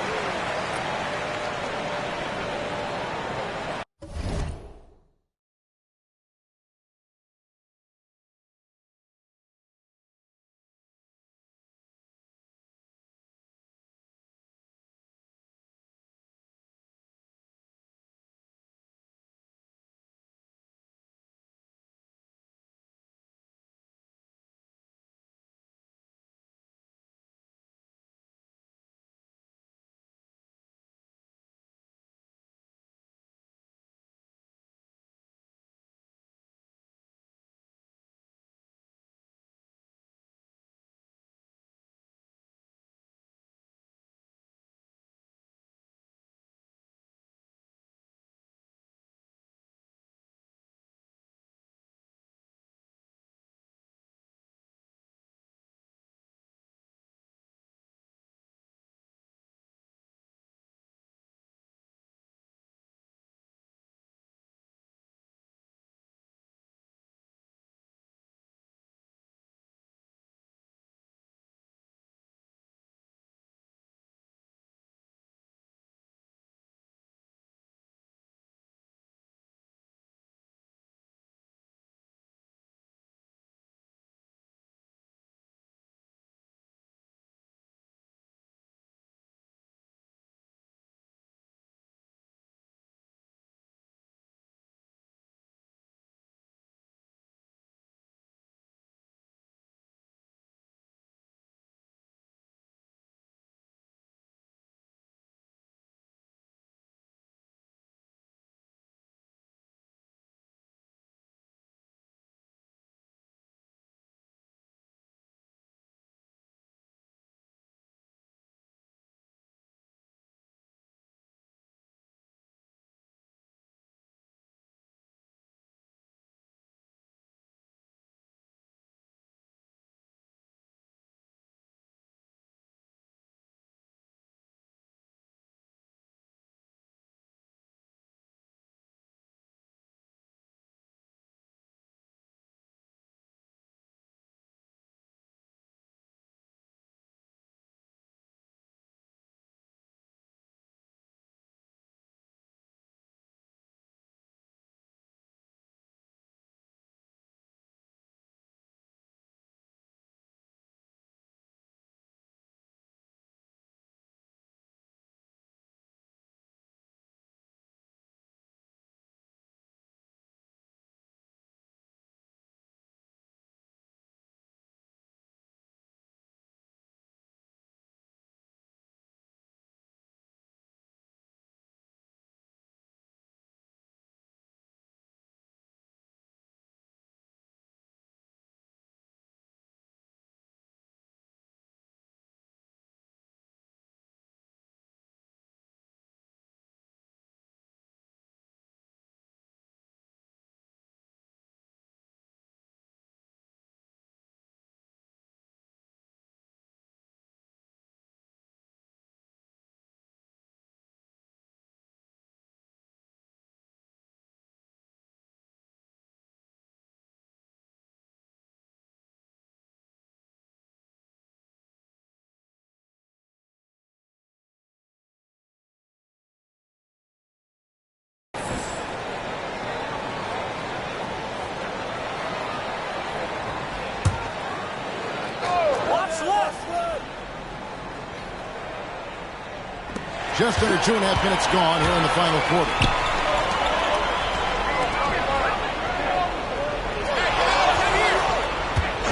just under 2.5 minutes gone here in the final quarter.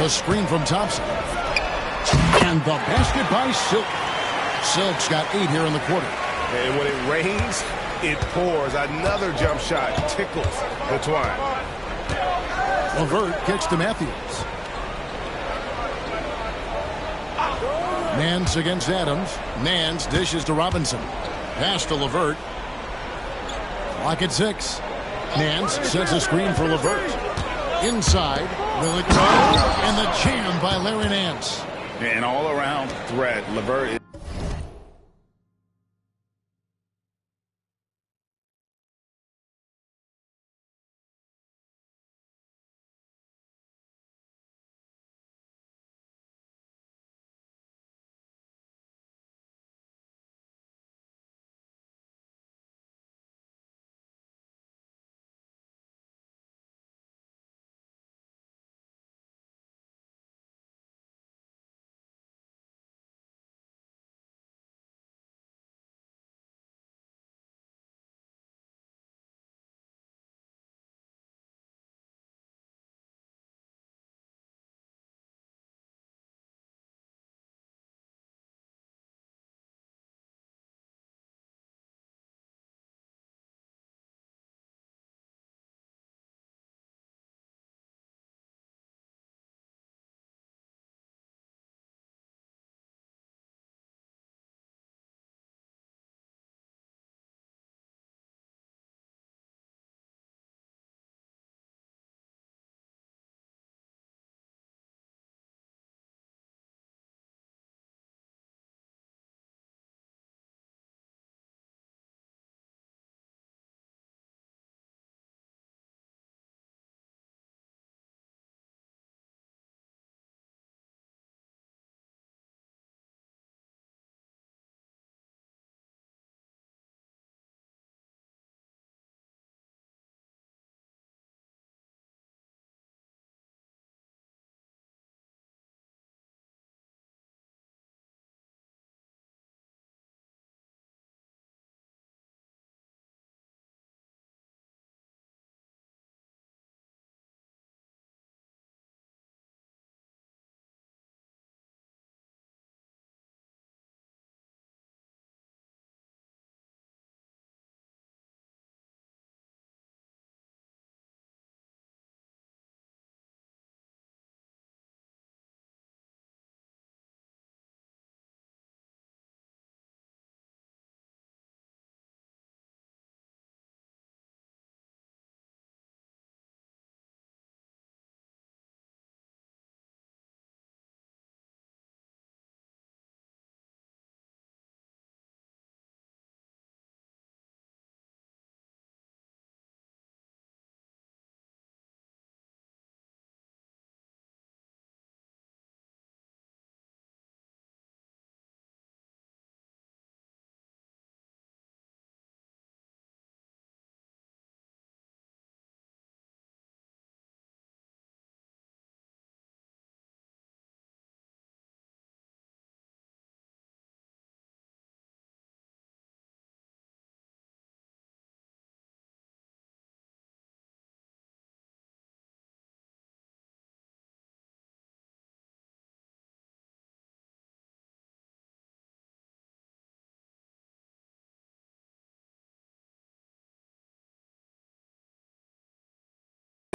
The screen from Thompson. And the basket by Silk. Silk's got 8 here in the quarter. And when it rains, it pours. Another jump shot tickles the twine. LeVert kicks to Matthews. Nance against Adams. Nance dishes to Robinson. Pass to LeVert. Clock at 6. Nance sets a screen for LeVert. Inside. Will it go? And the jam by Larry Nance. An all-around threat. LeVert is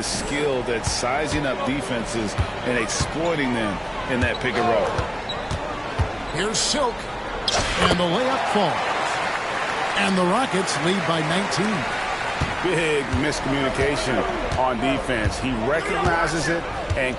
skilled at sizing up defenses and exploiting them in that pick and roll. Here's Silk. And the layup falls. And the Rockets lead by 19. big miscommunication on defense. He recognizes it and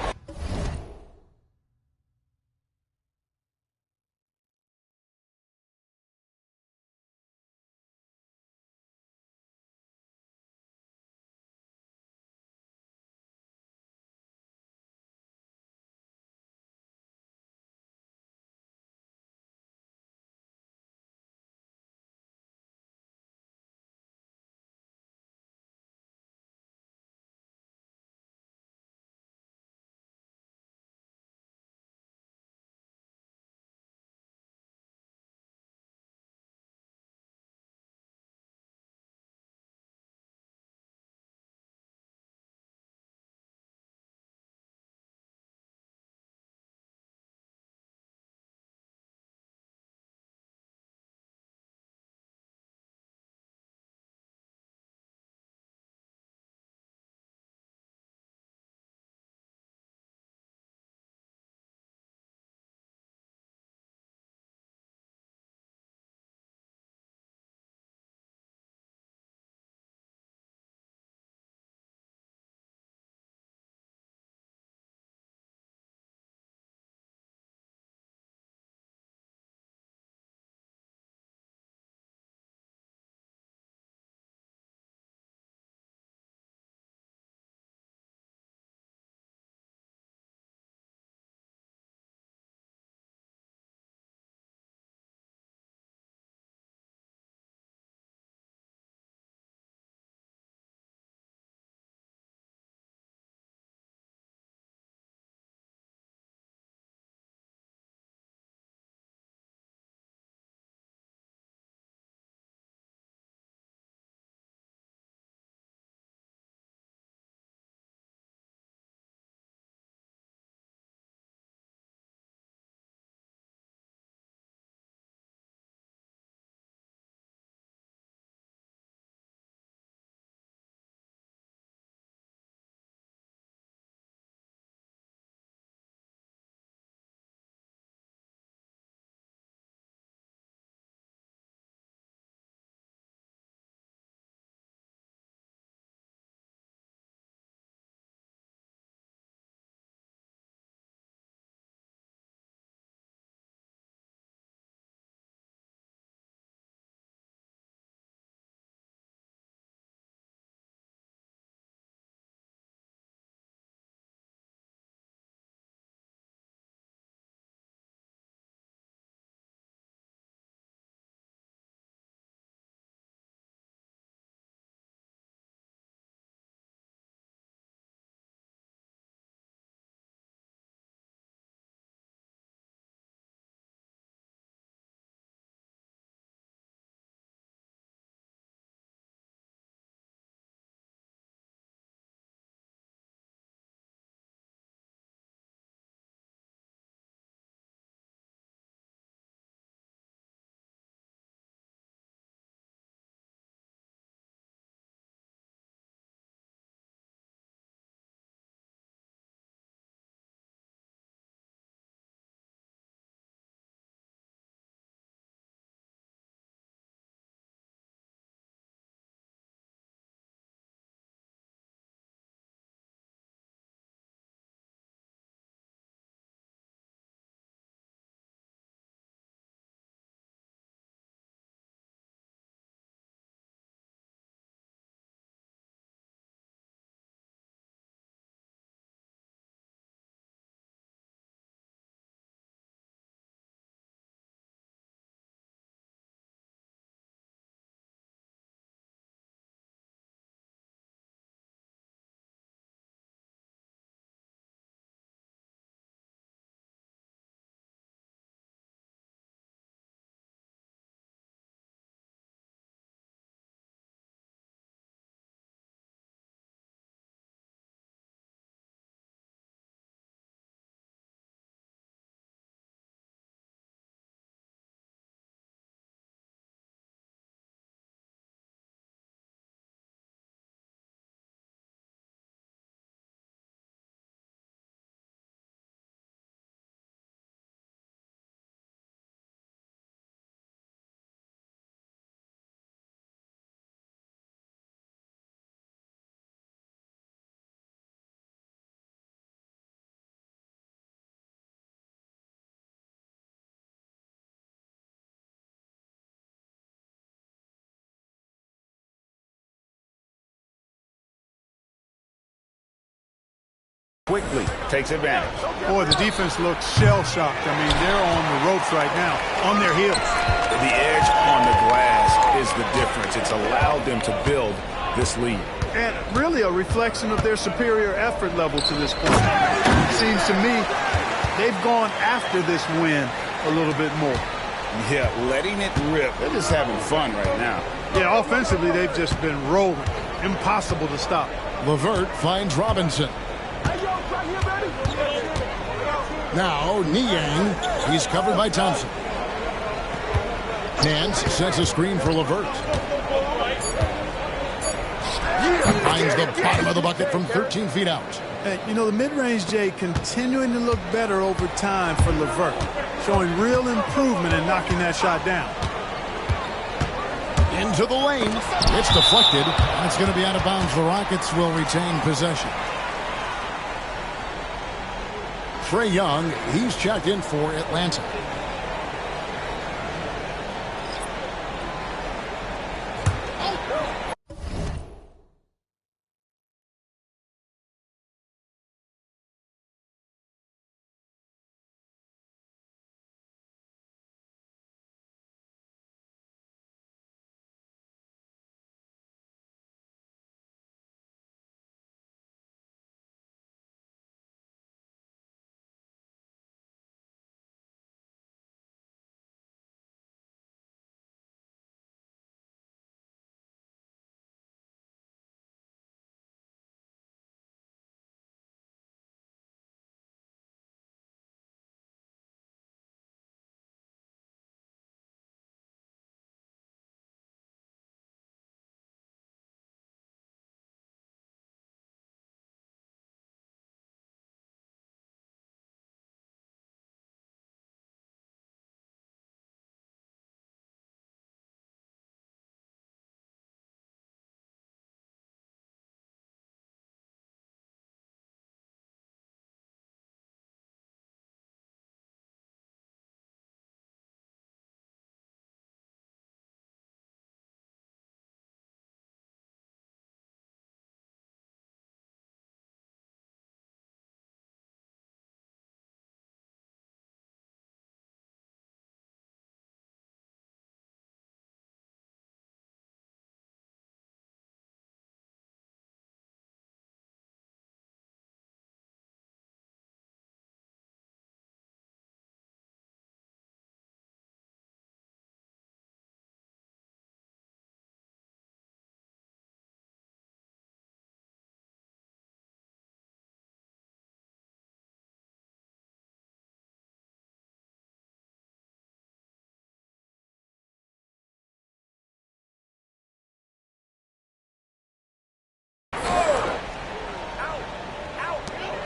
quickly takes advantage. Boy, the defense looks shell-shocked. I mean, they're on the ropes right now, on their heels. The edge on the glass is the difference. It's allowed them to build this lead. And really a reflection of their superior effort level to this point. It seems to me they've gone after this win a little bit more. Yeah, letting it rip. They're just having fun right now. Yeah, offensively, they've just been rolling. Impossible to stop. Levert finds Robinson. Now, Niang. He's covered by Thompson. Nance sets a screen for Levert. Finds the bottom of the bucket from 13 feet out. Hey, you know, the mid-range, Jay, continuing to look better over time for Levert, showing real improvement in knocking that shot down. Into the lane. It's deflected. It's going to be out of bounds. The Rockets will retain possession. Trae Young, he's checked in for Atlanta.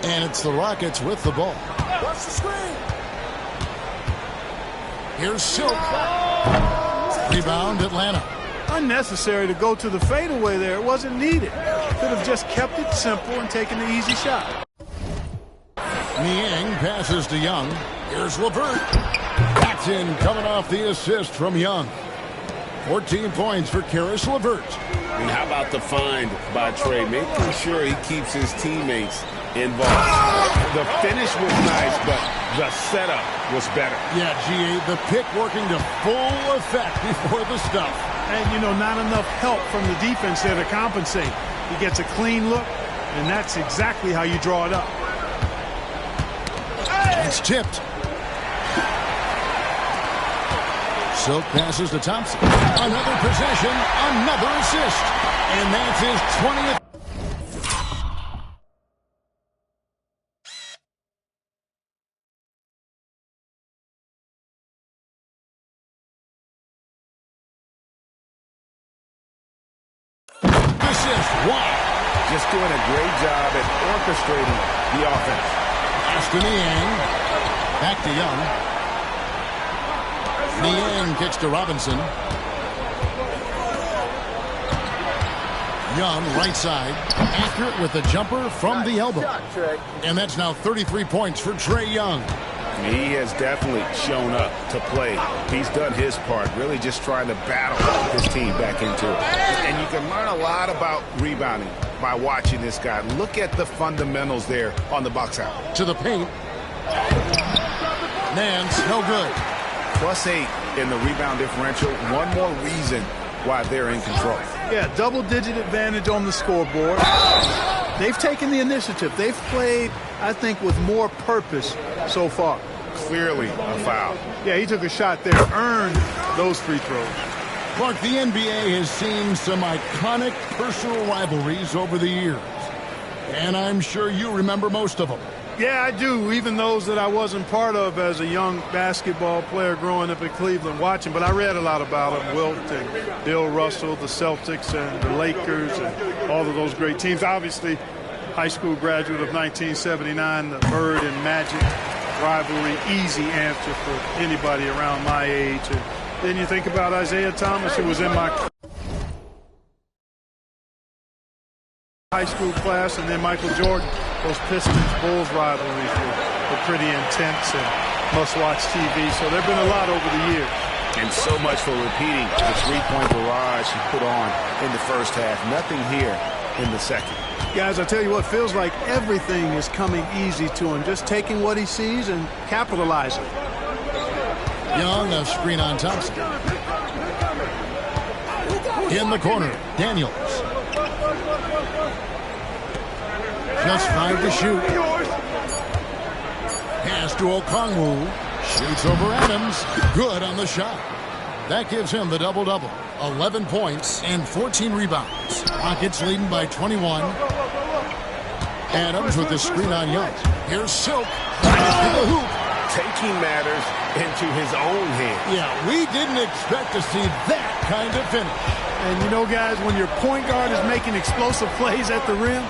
And it's the Rockets with the ball. Watch the screen. Here's Silk. Rebound, Atlanta. Unnecessary to go to the fadeaway there. It wasn't needed. Could have just kept it simple and taken the easy shot. Niang passes to Young. Here's Levert. That's in, coming off the assist from Young. 14 points for Caris Levert. And how about the find by Trae, making sure he keeps his teammates involved. The finish was nice, but the setup was better. Yeah, G.A., the pick working to full effect before the stuff. And, you know, not enough help from the defense there to compensate. He gets a clean look, and that's exactly how you draw it up. It's tipped. Silk passes to Thompson. Another possession, another assist. And that's his 20th. Assist. Wow. Just doing a great job at orchestrating the offense. Pass to Niang. Back to Young. Niang kicks to Robinson. Young, right side, accurate with the jumper from the elbow. And that's now 33 points for Trae Young. He has definitely shown up to play. He's done his part, really just trying to battle his team back into it. And you can learn a lot about rebounding by watching this guy. Look at the fundamentals there on the box out. To the paint. Nance, no good. +8 in the rebound differential. One more reason why they're in control. Yeah, double-digit advantage on the scoreboard. They've taken the initiative. They've played, I think, with more purpose so far. Clearly a foul. Yeah, he took a shot there, earned those free throws. Clark, the NBA has seen some iconic personal rivalries over the years. And I'm sure you remember most of them. Yeah, I do, even those that I wasn't part of as a young basketball player growing up in Cleveland watching. But I read a lot about them, Wilt and Bill Russell, the Celtics and the Lakers, and all of those great teams. Obviously, high school graduate of 1979, the Bird and Magic rivalry, easy answer for anybody around my age. And then you think about Isaiah Thomas, who was in my high school class, and then Michael Jordan. Those Pistons-Bulls rivalries were pretty intense and must-watch TV. So there have been a lot over the years. And so much for repeating the three-point barrage he put on in the first half. Nothing here in the second. Guys, I tell you what, feels like everything is coming easy to him. Just taking what he sees and capitalizing. Young, a screen on Thompson. In the corner, Daniels. Just 5 to shoot. Pass to Okongwu. Shoots over Adams. Good on the shot. That gives him the double-double. 11 points and 14 rebounds. Rockets leading by 21. Adams with the screen on Young. Here's Silk. The hoop. Taking matters into his own hands. Yeah, we didn't expect to see that kind of finish. And you know, guys, when your point guard is making explosive plays at the rim,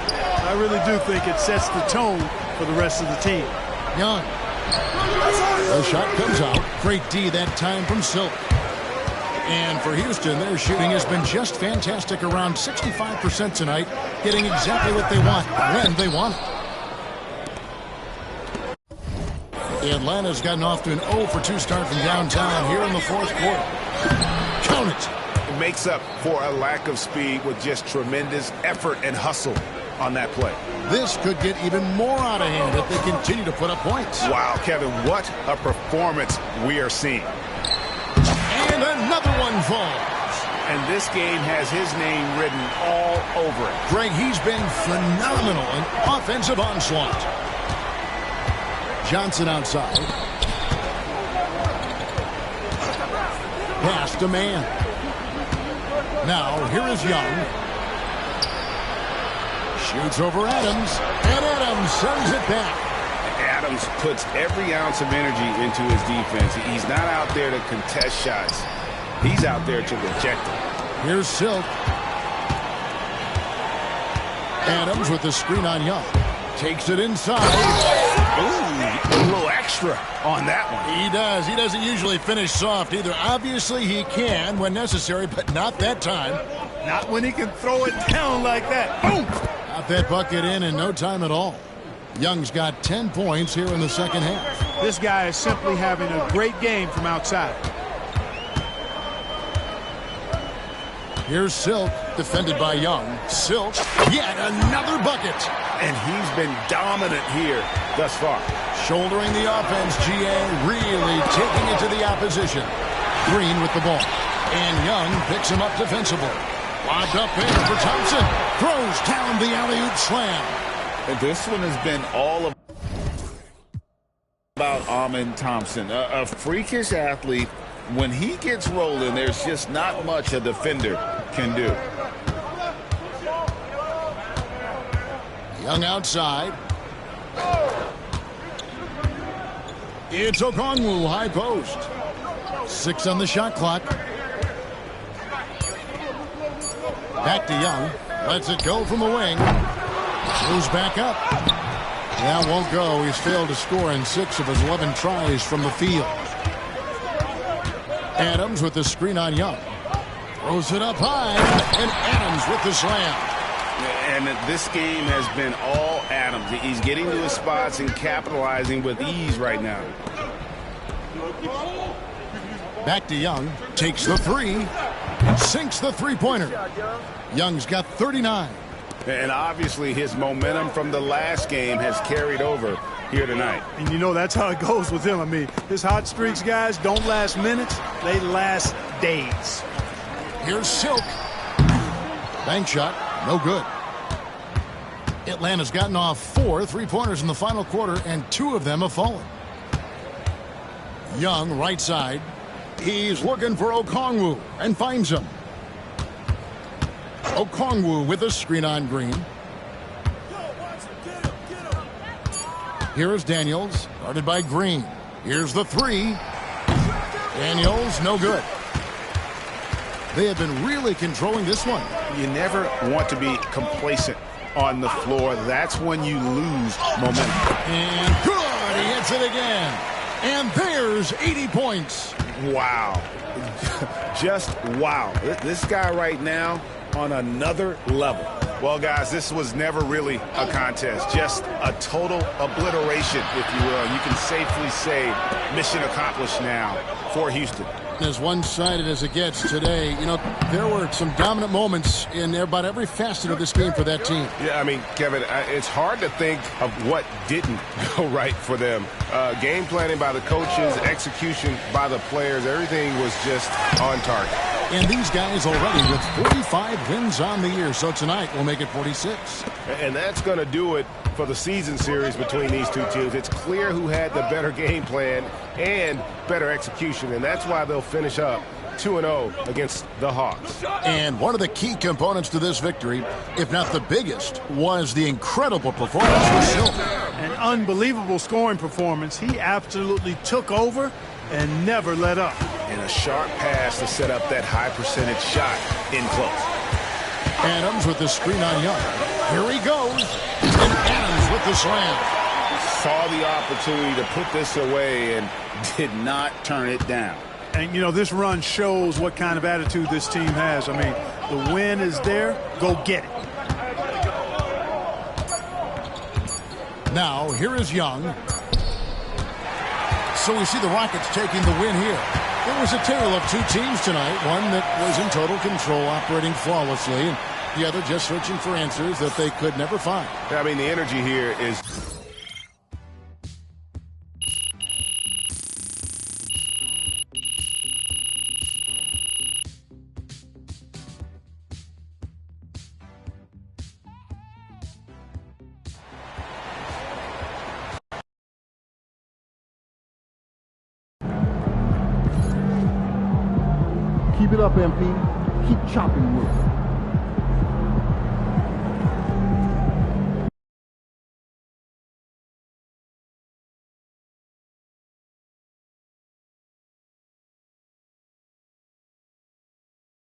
I really do think it sets the tone for the rest of the team. Young. The shot comes out. Great D that time from Silk. And for Houston, their shooting has been just fantastic, around 65% tonight, getting exactly what they want when they want it. Atlanta's gotten off to an 0 for 2 start from downtown here in the fourth quarter. Count it. It makes up for a lack of speed with just tremendous effort and hustle on that play. This could get even more out of hand if they continue to put up points. Wow, Kevin, what a performance we are seeing. And another one falls. And this game has his name written all over it. Greg, he's been phenomenal in offensive onslaught. Johnson outside. Pass to man. Now, here is Young. Shoots over Adams. And Adams sends it back. Adams puts every ounce of energy into his defense. He's not out there to contest shots. He's out there to reject them. Here's Silk. Adams with the screen on Young. Takes it inside. Ooh, a little extra on that one. He does. He doesn't usually finish soft either. Obviously, he can when necessary, but not that time. Not when he can throw it down like that. Boom! Got that bucket in no time at all. Young's got 10 points here in the second half. This guy is simply having a great game from outside. Here's Silk, defended by Young. Silk, yet another bucket. And he's been dominant here thus far. Shouldering the offense, GA, really taking it to the opposition. Green with the ball. And Young picks him up defensively. Lobbed up in for Thompson. Throws down the alley-oop slam. And this one has been all about Amen Thompson. A freakish athlete. When he gets rolling, there's just not much a defender can do. Young outside. It's Okongwu, high post. 6 on the shot clock. Back to Young. Lets it go from the wing. Moves back up. That won't go. He's failed to score in 6 of his 11 tries from the field. Adams with the screen on Young. Throws it up high. And Adams with the slam. And this game has been all Adams. He's getting to his spots and capitalizing with ease right now. Back to Young. Takes the three. Sinks the three-pointer. Young's got 39. And obviously his momentum from the last game has carried over here tonight. And you know that's how it goes with him. I mean, his hot streaks, guys, don't last minutes. They last days. Here's Silk. Bank shot. No good. Atlanta's gotten off 4 3-pointers in the final quarter, and 2 of them have fallen. Young, right side. He's looking for Okongwu and finds him. Okongwu with a screen on Green. Here is Daniels, guarded by Green. Here's the three. Daniels, no good. They have been really controlling this one. You never want to be complacent on the floor. That's when you lose momentum. And good, he hits it again. And there's 80 points. Wow. Just wow. This guy right now on another level. Well, guys, this was never really a contest. Just a total obliteration, if you will. You can safely say mission accomplished now for Houston. As one-sided as it gets today, you know, there were some dominant moments in about every facet of this game for that team. Yeah, I mean, Kevin, it's hard to think of what didn't go right for them. Game planning by the coaches, execution by the players, everything was just on target. And these guys already with 45 wins on the year, so tonight we'll make it 46. And that's going to do it for the season series between these two teams. It's clear who had the better game plan and better execution, and that's why they'll finish up 2-0 against the Hawks. And one of the key components to this victory, if not the biggest, was the incredible performance from Silk. An unbelievable scoring performance. He absolutely took over and never let up. And a sharp pass to set up that high percentage shot in close. Adams with the screen on Young. Here he goes. And Adams with the slam. Saw the opportunity to put this away and did not turn it down. And, you know, this run shows what kind of attitude this team has. I mean, the win is there. Go get it. Now, here is Young. So we see the Rockets taking the win here. It was a tale of two teams tonight. One that was in total control, operating flawlessly, and the other just searching for answers that they could never find. I mean, the energy here is... Keep it up, MP. Keep chopping wood.